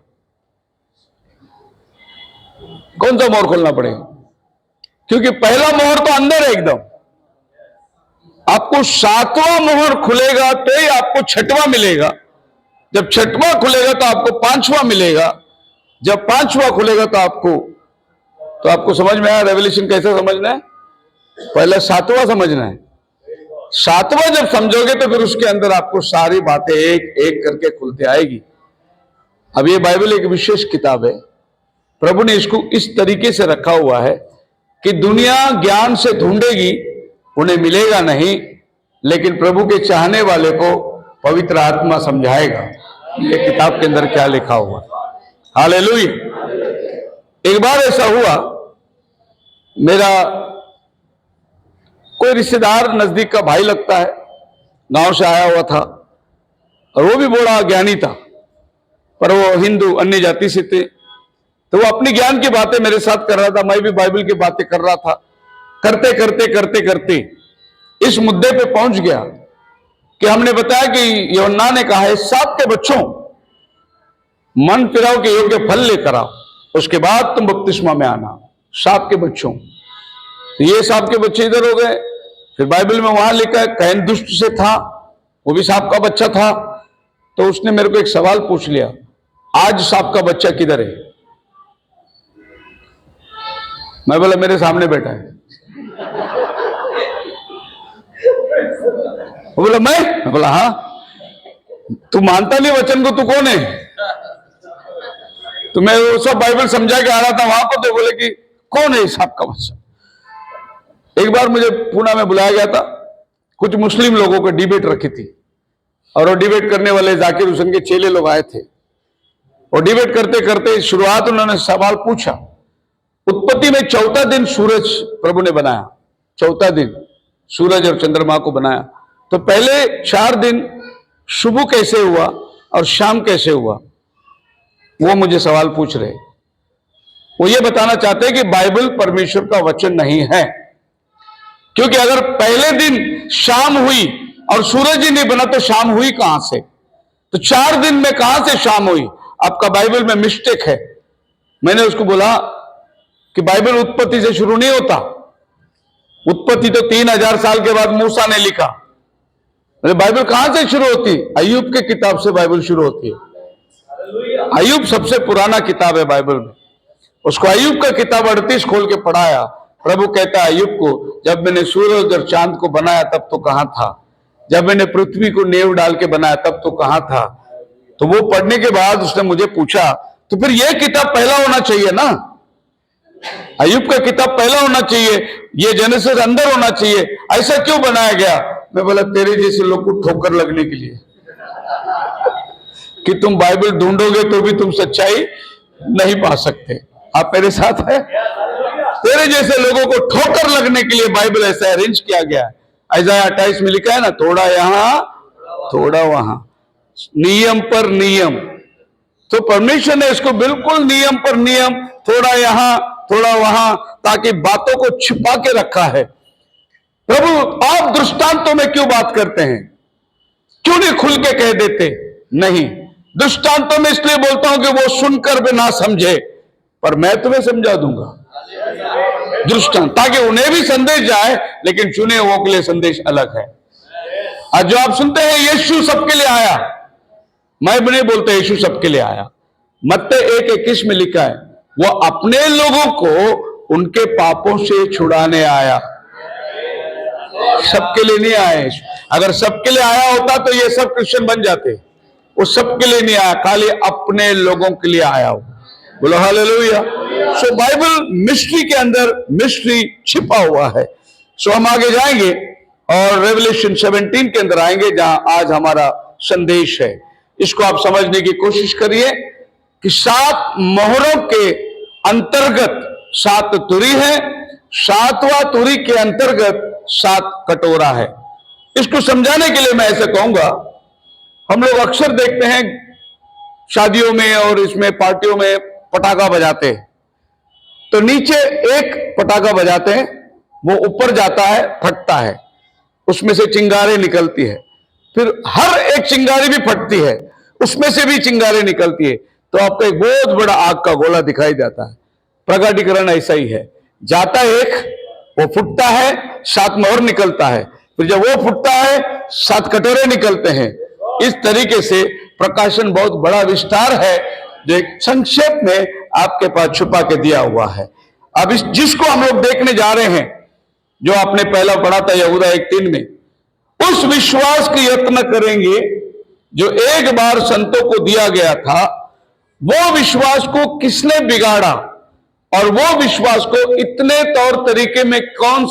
कौन सा मोहर खोलना पड़ेगा? क्योंकि पहला मोहर तो अंदर है एकदम। आपको 7वां मोहर खुलेगा तो ही आपको 6वां मिलेगा। जब 6वां खुलेगा तो आपको 5वां मिलेगा। जब 5वां खुलेगा तो आपको समझ में आया रेवलेशन कैसे समझना है। पहले 7वां समझना है। 7वां जब समझोगे तो फिर उसके अंदर आपको सारी बातें एक एक करके खुलते आएगी। अब ये बाइबल एक विशेष किताब है, प्रभु ने इसको इस तरीके से रखा हुआ है कि दुनिया ज्ञान से ढूंढेगी, उन्हें मिलेगा नहीं, लेकिन प्रभु के चाहने वाले को पवित्र आत्मा समझाएगा ये किताब के अंदर क्या लिखा हुआ। हालेलुया। एक बार ऐसा हुआ, मेरा कोई रिश्तेदार नजदीक का भाई लगता है, गांव से आया हुआ था और वो भी बड़ा ज्ञानी था, पर वो हिंदू अन्य जाति से थे। तो वो अपनी ज्ञान की बातें मेरे साथ कर रहा था, मैं भी बाइबल की बातें कर रहा था। करते करते करते करते इस मुद्दे पे पहुंच गया कि हमने बताया कि यूहन्ना ने कहा है 7 के बच्चों मन फिराओ के योग्य फल लेकर आओ, उसके बाद तुम बपतिस्मा में आना। 7 के बच्चों, तो ये 7 के बच्चे इधर हो गए। फिर बाइबल में वहां लिखा है कैन दुष्ट से था, वो भी सांप का बच्चा था। तो उसने मेरे को एक सवाल पूछ लिया, आज सांप का बच्चा किधर है? मैं बोला मेरे सामने बैठा है। वो बोला मैं बोला हाँ। तू मानता नहीं वचन को, तू कौन है? तो मैं वो सब बाइबल समझा के आ रहा था वहां पर, तो बोले कि कौन है सांप का बच्चा? एक बार मुझे पुणे में बुलाया गया था, कुछ मुस्लिम लोगों को डिबेट रखी थी और वो डिबेट करने वाले जाकिर हुसैन के चेले लोग आए थे। और डिबेट करते करते शुरुआत उन्होंने सवाल पूछा, उत्पत्ति में 4था दिन सूरज प्रभु ने बनाया, 4था दिन सूरज और चंद्रमा को बनाया, तो पहले 4 दिन सुबह कैसे हुआ और शाम कैसे हुआ? वो मुझे सवाल पूछ रहे। वो ये बताना चाहते हैं कि बाइबल परमेश्वर का वचन नहीं है, क्योंकि अगर पहले दिन शाम हुई और सूरज ही नहीं बना तो शाम हुई कहां से? तो 4 दिन में कहां से शाम हुई? आपका बाइबल में मिस्टेक है। मैंने उसको बोला कि बाइबल उत्पत्ति से शुरू नहीं होता, उत्पत्ति तो 3000 साल के बाद मूसा ने लिखा। बाइबल कहां से शुरू होती? अय्यूब के किताब से बाइबल शुरू होती है। अय्यूब सबसे पुराना किताब है बाइबल में। उसको अय्यूब का किताब 38 खोल के पढ़ाया। प्रभु कहता है अय्यूब को, जब मैंने सूरज और चांद को बनाया तब तो कहां था? जब मैंने पृथ्वी को नींव डाल के बनाया तब तो कहां था? तो वो पढ़ने के बाद उसने मुझे पूछा, तो फिर यह किताब पहला होना चाहिए ना, अय्यूब का किताब पहला होना चाहिए, ये जेनेसिस अंदर होना चाहिए, ऐसा क्यों बनाया गया? मैं बोला तेरे जैसे लोग को ठोकर लगने के लिए कि तुम बाइबल ढूंढोगे तो भी तुम सच्चाई नहीं पा सकते। आप मेरे साथ है? तेरे जैसे लोगों को ठोकर लगने के लिए बाइबल ऐसा अरेंज किया गया है। इज़ाया 28 में लिखा है ना, थोड़ा यहां थोड़ा वहां, नियम पर नियम। तो परमेश्वर ने इसको बिल्कुल नियम पर नियम, थोड़ा यहां थोड़ा वहां, ताकि बातों को छिपा के रखा है। प्रभु आप दृष्टांतों में क्यों बात करते हैं? क्यों नहीं खुल के कह देते? नहीं, दृष्टांतों में इसलिए बोलता हूं कि वो सुनकर भी ना समझे, पर मैं तुम्हें समझा दूंगा दृष्टांत, ताकि उन्हें भी संदेश जाए, लेकिन चुने हुओं के लिए संदेश अलग है। आज जो आप सुनते हैं यीशु सबके लिए आया, मैं भी नहीं बोलता यीशु सबके लिए आया। मत्ती 1:21 में लिखा है, वो अपने लोगों को उनके पापों से छुड़ाने आया, सबके लिए नहीं आया। अगर सबके लिए आया होता तो ये सब क्रिश्चियन बन जाते। वो सबके लिए नहीं आया, खाली अपने लोगों के लिए आया हो। बोलो हालेलुया। सो बाइबल मिस्ट्री के अंदर मिस्ट्री छिपा हुआ है। सो हम आगे जाएंगे और रेवलेशन 17 के अंदर आएंगे, जहां आज हमारा संदेश है। इसको आप समझने की कोशिश करिए कि 7 मोहरों के अंतर्गत 7 तुरी है, 7वां तुरी के अंतर्गत 7 कटोरा है। इसको समझाने के लिए मैं ऐसे कहूंगा, हम लोग अक्सर देखते हैं शादियों में और इसमें पार्टियों में पटाखा बजाते हैं, तो नीचे एक पटाखा बजाते हैं, वो ऊपर जाता है, फटता है, उसमें से चिंगारे निकलती है, फिर हर एक चिंगारी भी फटती है, उसमें से भी चिंगारे निकलती है, तो आपको एक बहुत बड़ा आग का गोला दिखाई देता है। प्रकटीकरण ऐसा ही है, जाता है एक, वो फुटता है, 7 मोहर निकलता है, फिर जब वो फुटता है 7 कटोरे निकलते हैं। इस तरीके से प्रकाशन बहुत बड़ा विस्तार है, जो एक संक्षेप में आपके पास छुपा के दिया हुआ है। अब इस जिसको हम लोग देखने जा रहे हैं, जो आपने पहला पढ़ा था यहूदा 1:3 में, उस विश्वास की यत्न करेंगे जो एक बार संतों को दिया गया था, वो विश्वास को किसने बिगाड़ा और वो विश्वास को इतने तौर तरीके में कौन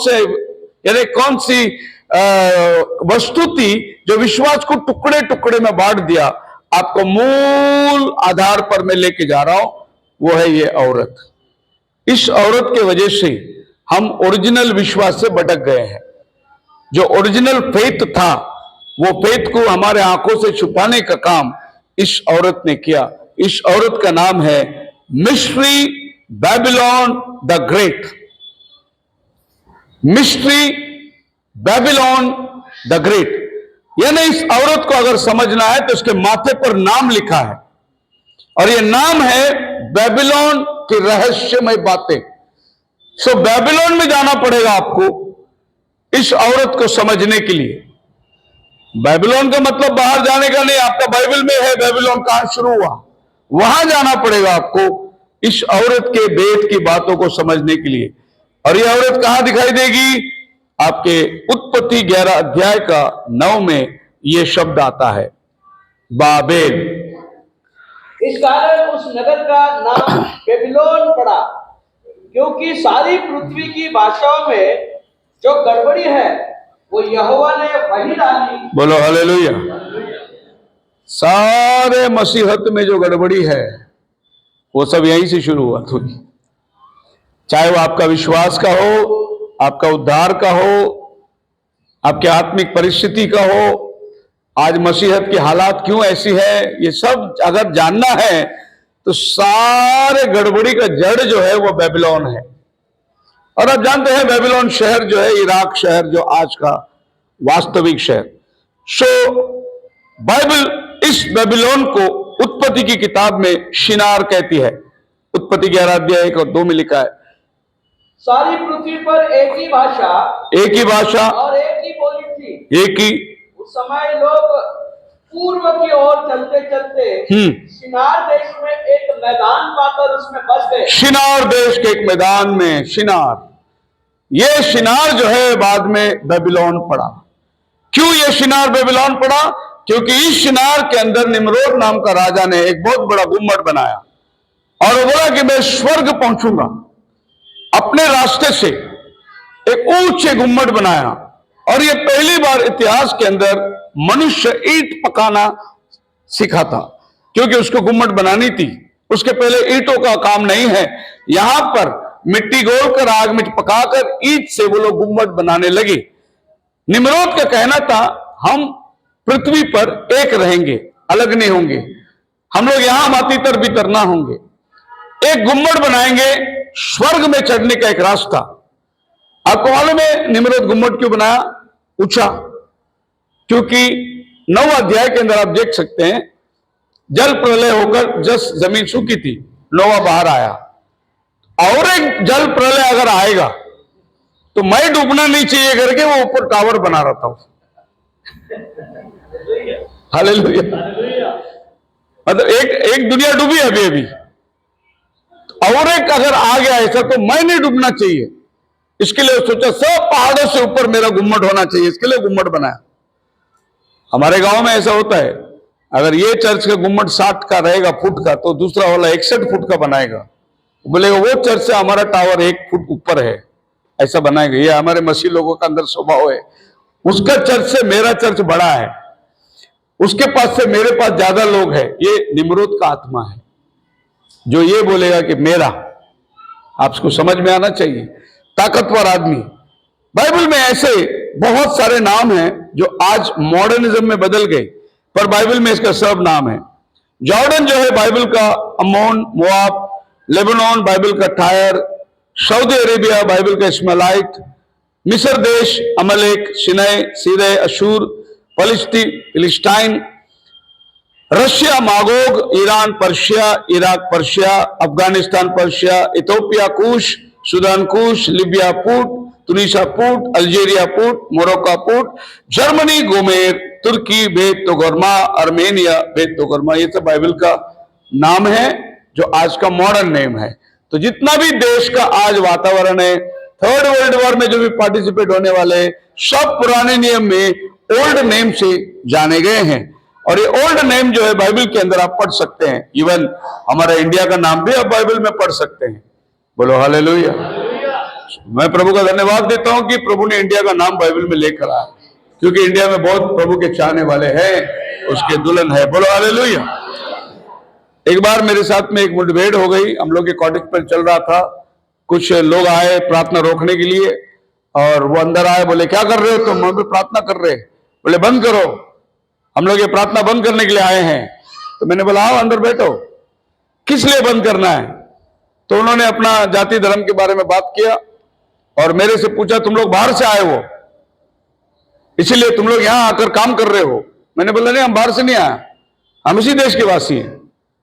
सी वस्तु थी जो विश्वास को टुकड़े टुकड़े में बांट दिया। आपको मूल आधार पर मैं लेके जा रहा हूं, वो है ये औरत। इस औरत के वजह से हम ओरिजिनल विश्वास से भटक गए हैं। जो ओरिजिनल फेथ था, वो फेथ को हमारे आंखों से छुपाने का काम इस औरत ने किया। इस औरत का नाम है mystery Babylon the great. Mystery Babylon the great, यानी इस औरत को अगर समझना है तो उसके माथे पर नाम लिखा है और यह नाम है बेबीलोन की रहस्यमय बातें। सो बेबीलोन में जाना पड़ेगा आपको इस औरत को समझने के लिए। बेबीलोन का मतलब बाहर जाने का नहीं, आपका बाइबल में है बेबीलोन कहां शुरू हुआ, वहां जाना पड़ेगा आपको इस औरत के भेद की बातों को समझने के लिए। और यह औरत कहां दिखाई देगी? आपके उत्पत्ति 11 अध्याय का 9 में यह शब्द आता है, बाबेल। इस कारण उस नगर का नाम बेबीलोन पड़ा, क्योंकि सारी पृथ्वी की भाषाओं में जो गड़बड़ी है वो यहोवा ने वही डाली। बोलो हालेलुया। सारे मसीहत में जो गड़बड़ी है वो सब यहीं से शुरू हुआ थी। चाहे वो आपका विश्वास का हो, आपका उद्धार का हो, आपके आत्मिक परिस्थिति का हो, आज मसीहत की हालात क्यों ऐसी है, ये सब अगर जानना है तो सारे गड़बड़ी का जड़ जो है वो बेबीलोन है। और आप जानते हैं बेबीलोन शहर जो है, इराक शहर जो आज का वास्तविक शहर। सो बाइबल इस बेबीलोन को उत्पत्ति की किताब में शिनार कहती है। उत्पत्ति 11 अध्याय 1 और 2 में लिखा है, सारी पृथ्वी पर एक ही भाषा और एक ही बोली थी। एक ही। उस समय लोग पूर्व की ओर चलते चलते शिनार देश में एक मैदान पाकर उसमें बस गए। शिनार देश के एक मैदान में, शिनार, ये शिनार जो है बाद में बेबीलोन पड़ा। क्यों ये शिनार बेबीलोन पड़ा? क्योंकि इस शिनार के अंदर निम्रोद नाम का राजा ने एक बहुत बड़ा गुम्मट बनाया और वो बोला कि मैं स्वर्ग पहुंचूंगा। अपने रास्ते से एक ऊंचे गुम्मट बनाया और ये पहली बार इतिहास के अंदर मनुष्य ईंट पकाना सीखा था, क्योंकि उसको गुम्मट बनानी थी। उसके पहले ईंटों का काम नहीं है। यहां पर मिट्टी गोलकर आग में पकाकर ईंट से वो लोग गुम्मट बनाने लगे। निम्रोद का कहना था, हम पृथ्वी पर एक रहेंगे, अलग नहीं होंगे, हम लोग यहां मातीतर भीतर ना होंगे, एक गुम्मट बनाएंगे, स्वर्ग में चढ़ने का एक रास्ता। आपको मालूम है निम्रोद गुम्मट क्यों बनाया? ऊंचा, क्योंकि 9 अध्याय के अंदर आप देख सकते हैं, जल प्रलय होकर जस जमीन सूखी थी, नोवा बाहर आया। और एक जल प्रलय अगर आएगा तो मैं डूबना नहीं चाहिए करके वो ऊपर टावर बना रहा था। हालेलुया। मतलब एक दुनिया डूबी अभी अभी, और एक अगर आ गया ऐसा तो मैं नहीं डूबना चाहिए। इसके लिए सोचा सब पहाड़ों से ऊपर मेरा गुम्मट होना चाहिए, इसके लिए गुम्मट बनाया। हमारे गांव में ऐसा होता है, अगर ये चर्च का गुम्मट 60 का रहेगा फुट का, तो दूसरा वाला 61 फुट का बनाएगा। बोलेगा वो चर्च से हमारा टावर 1 फुट ऊपर है, ऐसा बनाएगा। ये हमारे मसीह लोगों का अंदर स्वभाव है। उसका चर्च से मेरा चर्च बड़ा है, उसके पास से मेरे पास ज्यादा लोग हैं। ये निम्रोद का आत्मा है जो ये बोलेगा कि मेरा। आपको समझ में आना चाहिए, ताकतवर आदमी। बाइबल में ऐसे बहुत सारे नाम हैं जो आज मॉडर्निज्म में बदल गए, पर बाइबल में इसका सब नाम है। जॉर्डन जो है बाइबल का अमोन, मोआब, लेबनान बाइबल का टायर, सऊदी अरेबिया बाइबल का इस्माइलाइट, मिस्र देश Amalek, Sinai, Seir, Ashur, Philistine, Russia Magog, Iran Persia, Iraq Persia, Afghanistan Persia, Ethiopia Cush, Sudan Cush, Libya Put, Tunisia Put, Algeria Put, Morocco Put, Germany Gomer, Turkey Beth Togarmah, Armenia बेत तोगरमा। ये सब Bible का नाम है जो आज का modern name है। तो जितना भी देश का आज वातावरण है, 3rd वर्ल्ड वॉर में जो भी पार्टिसिपेट होने वाले, सब पुराने नियम में ओल्ड नेम से जाने गए हैं। और ये ओल्ड नेम जो है बाइबल के अंदर आप पढ़ सकते हैं। इवन हमारा इंडिया का नाम भी आप बाइबल में पढ़ सकते हैं। बोलो हालेलुया। मैं प्रभु का धन्यवाद देता हूं कि प्रभु ने इंडिया का नाम बाइबल में लेकर आया, क्योंकि इंडिया में बहुत प्रभु के चाहने वाले हैं, उसके दुल्हन है। बोलो हालेलुया। एक बार मेरे साथ में एक मुठभेड़ हो गई। हम लोग के कॉटेज पर चल रहा था, कुछ लोग आए प्रार्थना रोकने के लिए, और वो अंदर आए, बोले क्या कर रहे हो तुम? हम लोग प्रार्थना कर रहे। बोले बंद करो, हम लोग ये प्रार्थना बंद करने के लिए आए हैं। तो मैंने बोला आओ अंदर बैठो। किस लिए बंद करना है? तो उन्होंने अपना जाति धर्म के बारे में बात किया और मेरे से पूछा तुम लोग बाहर से आए हो, इसीलिए तुम लोग यहां आकर काम कर रहे हो? मैंने बोला नहीं, हम बाहर से नहीं आए, हम इसी देश के वासी हैं।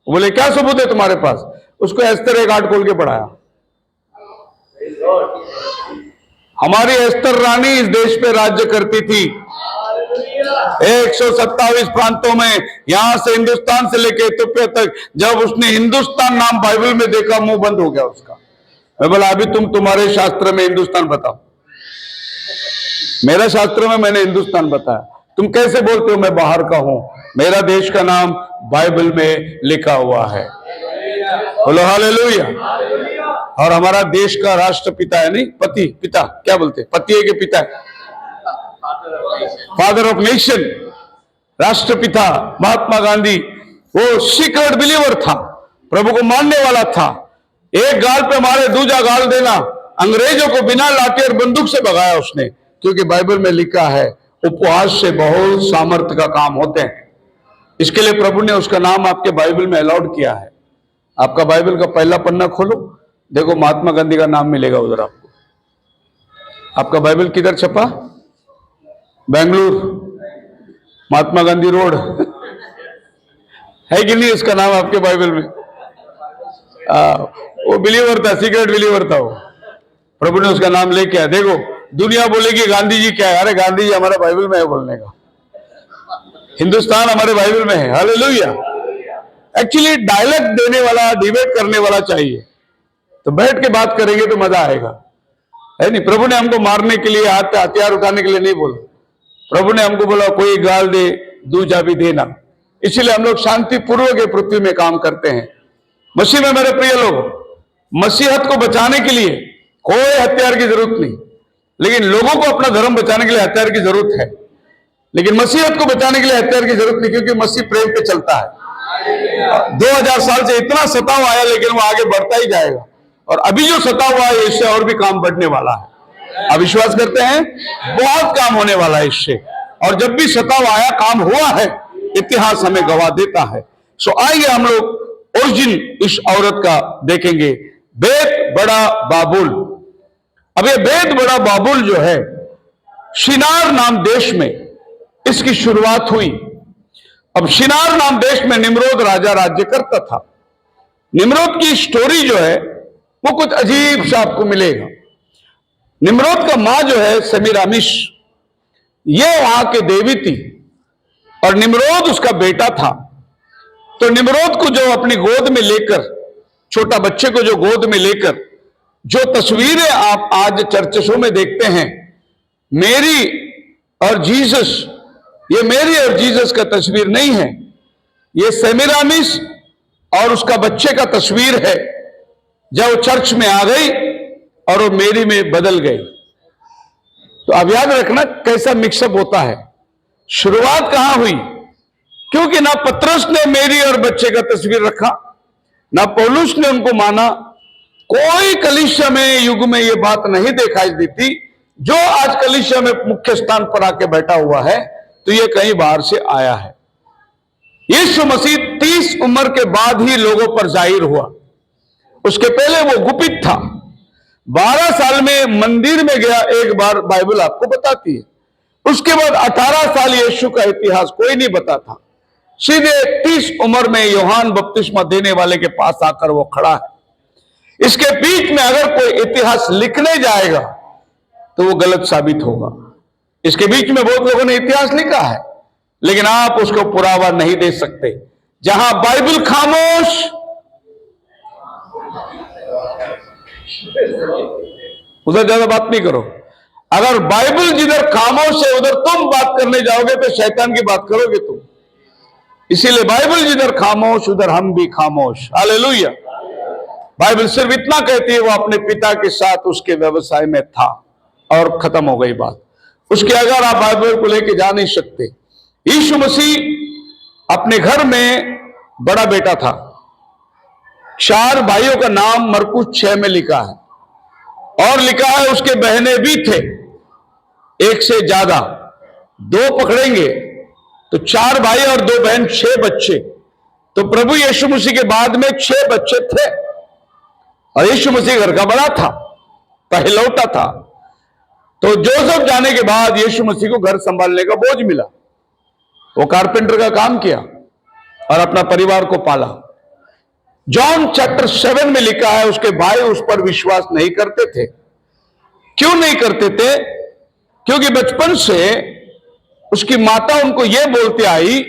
बोले क्या सबूत है तुम्हारे पास? उसको एस्तर एक आर्ट खोल के पढ़ाया। हमारी एस्तर रानी इस देश पे राज्य करती थी 127 प्रांतों में, यहां से हिंदुस्तान से लेकर इथियोपिया तक। जब उसने हिंदुस्तान नाम बाइबल में देखा, मुंह बंद हो गया उसका। मैं बोला अभी तुम्हारे शास्त्र में हिंदुस्तान बताओ। मेरा शास्त्र में मैंने हिंदुस्तान बताया, तुम कैसे बोलते हो मैं बाहर का हूं? मेरा देश का नाम बाइबल में लिखा हुआ है। बोलो हालेलुया। और हमारा देश का राष्ट्रपिता है, नहीं पति, पिता क्या बोलते हैं? पति है कि पिता है? फादर ऑफ नेशन, राष्ट्रपिता महात्मा गांधी। वो सीक्रेट बिलीवर था, प्रभु को मानने वाला था। एक गाल पे मारे दूजा गाल देना, अंग्रेजों को बिना लाठी और बंदूक से भगाया उसने, क्योंकि बाइबल में लिखा है उपवास से बहुत सामर्थ्य का काम होते हैं। इसके लिए प्रभु ने उसका नाम आपके बाइबल में अलाउड किया है। आपका बाइबल का पहला पन्ना खोलो, देखो महात्मा गांधी का नाम मिलेगा उधर आपको। आपका बाइबल किधर छपा? बेंगलुरु, महात्मा गांधी रोड है कि नहीं उसका नाम आपके बाइबल में? वो बिलीवर था, सीक्रेट बिलीवर था वो। प्रभु ने उसका नाम लेके आया। देखो दुनिया बोलेगी गांधी जी क्या है, अरे गांधी जी हमारा बाइबल में है बोलने का। हिंदुस्तान हमारे बाइबल में है। हालेलुया। एक्चुअली डायलॉग देने वाला, डिबेट करने वाला चाहिए, तो बैठ के बात करेंगे तो मजा आएगा, है नहीं? प्रभु ने हमको मारने के लिए, हथियार उठाने के लिए नहीं बोला। प्रभु ने हमको बोला कोई गाल दे दूजा भी देना। इसलिए हम लोग शांतिपूर्वक पृथ्वी में काम करते हैं। मसीह में मेरे प्रिय लोग, मसीहत को बचाने के लिए कोई हथियार की जरूरत नहीं, लेकिन लोगों को अपना धर्म बचाने के लिए हथियार की जरूरत है। लेकिन मसीहत को बचाने के लिए हथियार की जरूरत नहीं, क्योंकि मसीह प्रेम पे चलता है। 2000 साल से इतना सताव आया, लेकिन वो आगे बढ़ता ही जाएगा। और अभी जो सताव है इससे और भी काम बढ़ने वाला है। आप विश्वास करते हैं? बहुत काम होने वाला है इससे। और जब भी सताव आया, काम हुआ है, इतिहास हमें गवाह देता है। सो आइए हम लोग ओरिजिन इस औरत का देखेंगे, बेत बड़ा बाबुल। अब ये बेत बड़ा बाबुल जो है, शिनार नाम देश में इसकी शुरुआत हुई। अब शिनार नाम देश में निम्रोद राजा राज्य करता था। निम्रोद की स्टोरी जो है वो कुछ अजीब सा आपको मिलेगा। निम्रोद का मां जो है सेमीरामिश, ये वहां के देवी थी, और निम्रोद उसका बेटा था। तो निम्रोद को जो अपनी गोद में लेकर, छोटा बच्चे को जो गोद में लेकर, जो तस्वीरें आप आज चर्चों में देखते हैं, मेरी और जीसस, ये मेरी और जीसस का तस्वीर नहीं है, ये सेमीरामिस और उसका बच्चे का तस्वीर है। जब वो चर्च में आ गई और वो मेरी में बदल गई। तो अब याद रखना कैसा मिक्सअप होता है। शुरुआत कहां हुई? क्योंकि ना पतरस ने मेरी और बच्चे का तस्वीर रखा, ना पौलुस ने उनको माना। कोई कलीसिया में युग में यह बात नहीं दिखाई देती। जो आज कलीसिया में मुख्य स्थान पर आके बैठा हुआ है, तो यह कहीं बाहर से आया है। यीशु मसीह 30 उम्र के बाद ही लोगों पर जाहिर हुआ। उसके पहले वो गुपित था। 12 साल में मंदिर में गया एक बार, बाइबल आपको बताती है। उसके बाद 18 साल यीशु का इतिहास कोई नहीं बताता। सीधे 30 उम्र में यूहन्ना बपतिस्मा देने वाले के पास आकर वो खड़ा है। इसके बीच में अगर कोई इतिहास लिखने जाएगा तो वो गलत साबित होगा। इसके बीच में बहुत लोगों ने इतिहास लिखा है, लेकिन आप उसको पुरावा नहीं दे सकते। जहां बाइबल खामोश, उधर ज्यादा बात नहीं करो। अगर बाइबल जिधर खामोश है उधर तुम बात करने जाओगे तो शैतान की बात करोगे तुम। इसीलिए बाइबल जिधर खामोश उधर हम भी खामोश। हालेलुया। बाइबल सिर्फ इतना कहती है वो अपने पिता के साथ उसके व्यवसाय में था और खत्म हो गई बात। उसके अगर आप बाइबल को लेके जा नहीं सकते। यीशु मसीह अपने घर में बड़ा बेटा था। 4 भाइयों का नाम मरकुस 6 में लिखा है और लिखा है उसके बहनें भी थे, 1 से ज्यादा। 2 पकड़ेंगे तो 4 भाई और 2 बहन, 6 बच्चे। तो प्रभु यीशु मसीह के बाद में 6 बच्चे थे और यीशु मसीह घर का बड़ा था, पहलौटा था। तो जोसेफ जाने के बाद यीशु मसीह को घर संभालने का बोझ मिला। वो कारपेंटर का काम किया और अपना परिवार को पाला। जॉन चैप्टर 7 में लिखा है उसके भाई उस पर विश्वास नहीं करते थे। क्यों नहीं करते थे? क्योंकि बचपन से उसकी माता उनको यह बोलती आई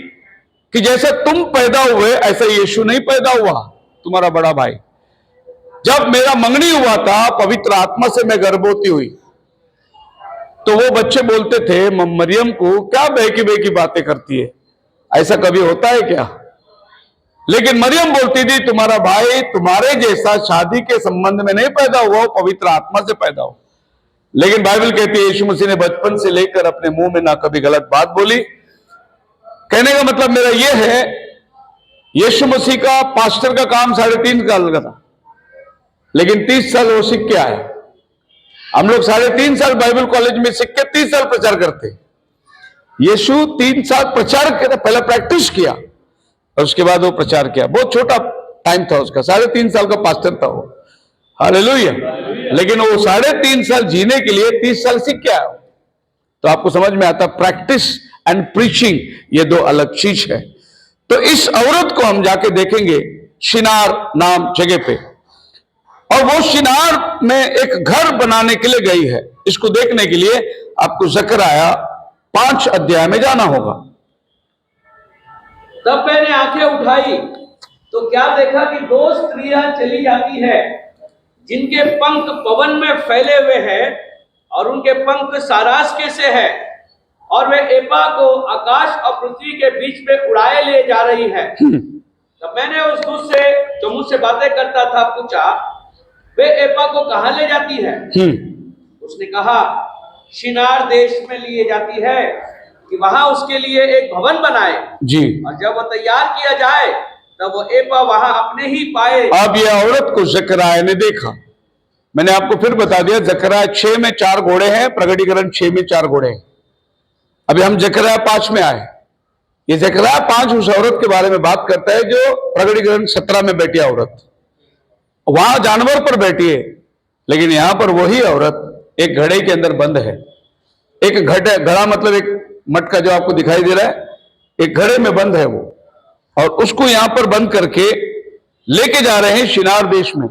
कि जैसे तुम पैदा हुए ऐसा यीशु नहीं पैदा हुआ, तुम्हारा बड़ा भाई। जब मेरा मंगनी हुआ था पवित्र आत्मा से मैं गर्भवती हुई, तो वो बच्चे बोलते थे मरियम को, क्या बेकी बेकी बातें करती है, ऐसा कभी होता है क्या? लेकिन मरियम बोलती थी तुम्हारा भाई तुम्हारे जैसा शादी के संबंध में नहीं पैदा हुआ, पवित्र आत्मा से पैदा हो। लेकिन बाइबल कहती है यीशु मसीह ने बचपन से लेकर अपने मुंह में ना कभी गलत बात बोली। कहने का मतलब मेरा यह है, यीशु मसीह का पास्टर का काम 3.5 साल का था, लेकिन 30 साल वो सीख के आए। हम लोग 3.5 साल बाइबल कॉलेज में सीख के 30 साल प्रचार करते। यीशु 3 साल प्रचार किया, पहले प्रैक्टिस किया और उसके बाद वो प्रचार किया। बहुत छोटा टाइम था उसका, 3.5 साल का पास्टर था वो। हालेलुया। लेकिन वो 3.5 साल जीने के लिए 30 साल सीख के आया। तो आपको समझ में आता प्रेक्टिस एंड प्रीचिंग ये 2 अलग चीज है। तो इस औरत को हम जाके देखेंगे शिनार नाम जगह पे, और वो शिनार में एक घर बनाने के लिए गई है। इसको देखने के लिए आपको ज़करयाह 5 अध्याय में जाना होगा। तब मैंने आंखें उठाई तो क्या देखा कि 2 स्त्रियां चली जाती है जिनके पंख पवन में फैले हुए हैं और उनके पंख सारास के से है, और वे एपा को आकाश और पृथ्वी के बीच में उड़ाए ले जा रही है। तब मैंने उस दूत से जो मुझसे बातें करता था पूछा, वे एपा को कहां ले जाती है? उसने कहा शिनार देश में लिए जाती है कि वहां उसके लिए एक भवन बनाए जी, और जब वो तैयार किया जाए तब वो एपा वहां अपने ही पाए। अब यह औरत को ज़करयाह ने देखा। मैंने आपको फिर बता दिया, ज़करयाह 6 में 4 घोड़े हैं, प्रकटीकरण 6 में 4 घोड़े हैं। अभी हम ज़करयाह 5 में आए। ये ज़करयाह 5 उस औरत के बारे में बात करता है जो प्रकटीकरण 17 में बैठी औरत, वहां जानवर पर बैठी है, लेकिन यहां पर वही औरत एक घड़े के अंदर बंद है। एक घड़ा मतलब एक मटका जो आपको दिखाई दे रहा है, एक घड़े में बंद है वो, और उसको यहां पर बंद करके लेके जा रहे हैं शिनार देश में।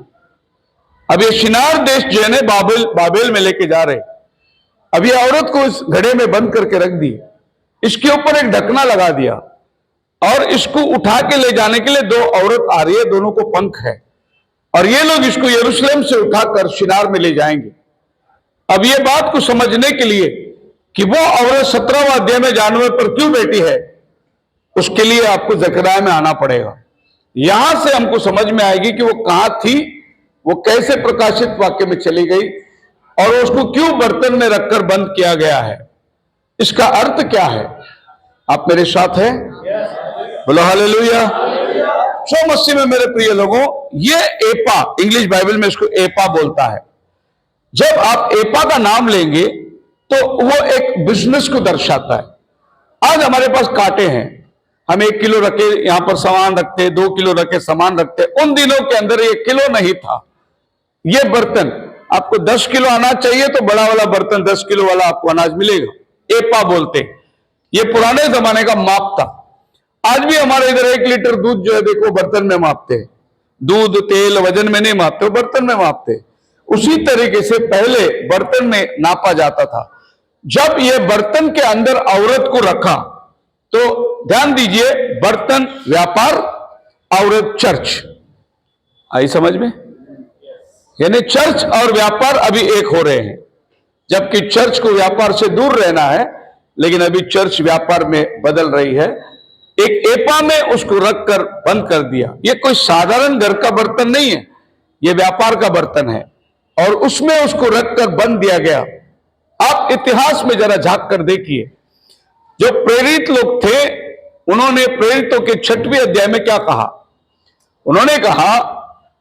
अब ये शिनार देश जो है बाबेल में लेके जा रहे। अब ये औरत को इस घड़े में बंद करके रख दी, इसके ऊपर एक ढकना लगा दिया और इसको उठा के ले जाने के लिए 2 औरत आ रही है, दोनों को पंख है, और ये लोग इसको यरूशलेम से उठाकर शिनार में ले जाएंगे। अब ये बात को समझने के लिए कि वो औरत 17वां अध्याय में जानवर पर क्यों बैठी है, उसके लिए आपको ज़करयाह में आना पड़ेगा। यहां से हमको समझ में आएगी कि वो कहां थी, वो कैसे प्रकाशित वाक्य में चली गई और उसको क्यों बर्तन में रखकर बंद किया गया है, इसका अर्थ क्या है। आप मेरे साथ हैं? बोलो हालेलुया। सो मसीह में मेरे प्रिय लोगों, ये एपा, इंग्लिश बाइबल में इसको एपा बोलता है। जब आप एपा का नाम लेंगे तो वो एक बिजनेस को दर्शाता है। आज हमारे पास कांटे हैं, हम 1 किलो रखे यहां पर सामान रखते, 2 किलो रखे सामान रखते। उन दिनों के अंदर ये किलो नहीं था। ये बर्तन आपको 10 किलो अनाज चाहिए तो बड़ा वाला बर्तन 10 किलो वाला आपको अनाज मिलेगा, एपा बोलते। ये पुराने जमाने का माप था। आज भी हमारे इधर 1 लीटर दूध जो है देखो बर्तन में मापते हैं। दूध तेल वजन में नहीं मापते, बर्तन में मापते। उसी तरीके से पहले बर्तन में नापा जाता था। जब ये बर्तन के अंदर औरत को रखा तो ध्यान दीजिए, बर्तन व्यापार, औरत चर्च। आई समझ में? यानी चर्च और व्यापार अभी एक हो रहे हैं, जबकि चर्च को व्यापार से दूर रहना है, लेकिन अभी चर्च व्यापार में बदल रही है। एक एपा में उसको रखकर बंद कर दिया। ये कोई साधारण घर का बर्तन नहीं है, ये व्यापार का बर्तन है, और उसमें उसको रखकर बंद दिया गया। आप इतिहास में जरा झांक कर देखिए, जो प्रेरित लोग थे उन्होंने प्रेरितों के 6वें अध्याय में क्या कहा? उन्होंने कहा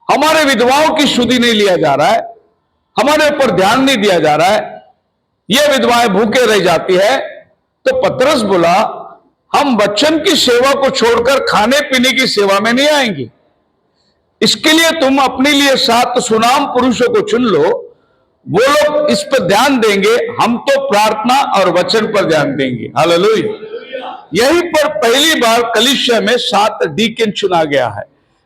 हमारे विधवाओं की शुद्धि नहीं लिया जा रहा है, हमारे ऊपर ध्यान नहीं दिया जा रहा है, ये विधवाएं भूखे रह जाती है। तो पतरस बोला हम वचन की सेवा को छोड़कर खाने पीने की सेवा में नहीं आएंगे। इसके लिए तुम अपने लिए 7 सुनाम पुरुषों को चुन लो, वो लोग इस पर ध्यान देंगे, हम तो प्रार्थना और वचन पर ध्यान देंगे। हालेलुया। यहीं पर पहली बार कलीसिया में 7 डीकन चुना गया है,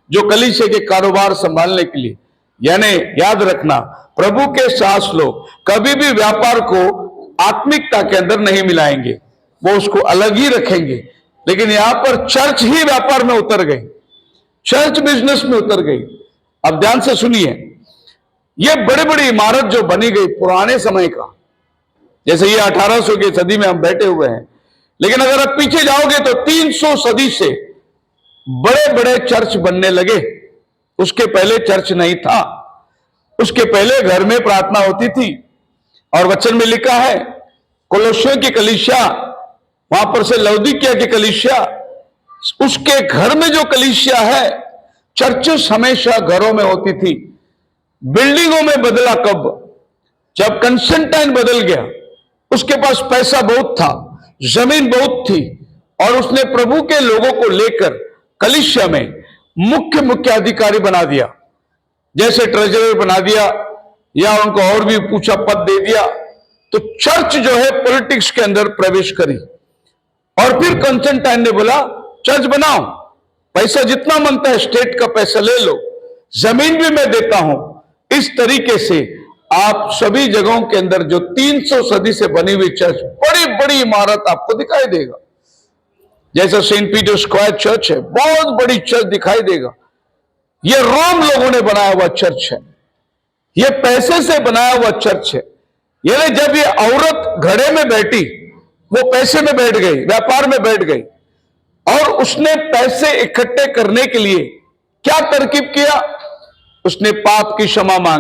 जो कलीसिया के कारोबार संभालने के लिए। यानी याद रखना, प्रभु के साथ लोग कभी भी व्यापार को आत्मिकता के अंदर नहीं मिलाएंगे, वो उसको अलग ही रखेंगे। लेकिन यहां पर चर्च ही व्यापार में उतर गई, चर्च बिजनेस में उतर गई। अब ध्यान से सुनिए, यह बड़ी बड़ी इमारत जो बनी गई पुराने समय का, जैसे ये 1800 की सदी में हम बैठे हुए हैं, लेकिन अगर आप पीछे जाओगे तो 300 सदी से बड़े बड़े चर्च बनने लगे। उसके पहले चर्च नहीं था, उसके पहले घर में प्रार्थना होती थी। और वचन में लिखा है कोलोसियों की कलीसिया, वहां पर से लौदीकिया की कलीसिया, उसके घर में जो कलीसिया है, चर्चेस हमेशा घरों में होती थी, बिल्डिंगों में बदला कब? जब कंस्टेंटाइन बदल गया, उसके पास पैसा बहुत था, जमीन बहुत थी, और उसने प्रभु के लोगों को लेकर कलीसिया में मुख्य अधिकारी बना दिया, जैसे ट्रेजरर बना दिया या उनको और भी ऊंचा पद दे दिया। तो चर्च जो है पॉलिटिक्स के अंदर प्रवेश करी, और फिर कंस्टेंटाइन ने बोला चर्च बनाओ, पैसा जितना मांगता है स्टेट का पैसा ले लो, जमीन भी मैं देता हूं। इस तरीके से आप सभी जगहों के अंदर जो 300 सदी से बनी हुई चर्च, बड़ी बड़ी इमारत आपको दिखाई देगा। जैसा सेंट पीटर स्क्वायर चर्च है, बहुत बड़ी चर्च दिखाई देगा। यह रोम लोगों ने बनाया हुआ चर्च है, यह पैसे से बनाया हुआ चर्च है। यानी जब ये औरत घड़े में बैठी, वो पैसे में बैठ गई, व्यापार में बैठ गई, और उसने पैसे इकट्ठे करने के लिए क्या तरकीब किया? उसने पाप की क्षमा मांगी।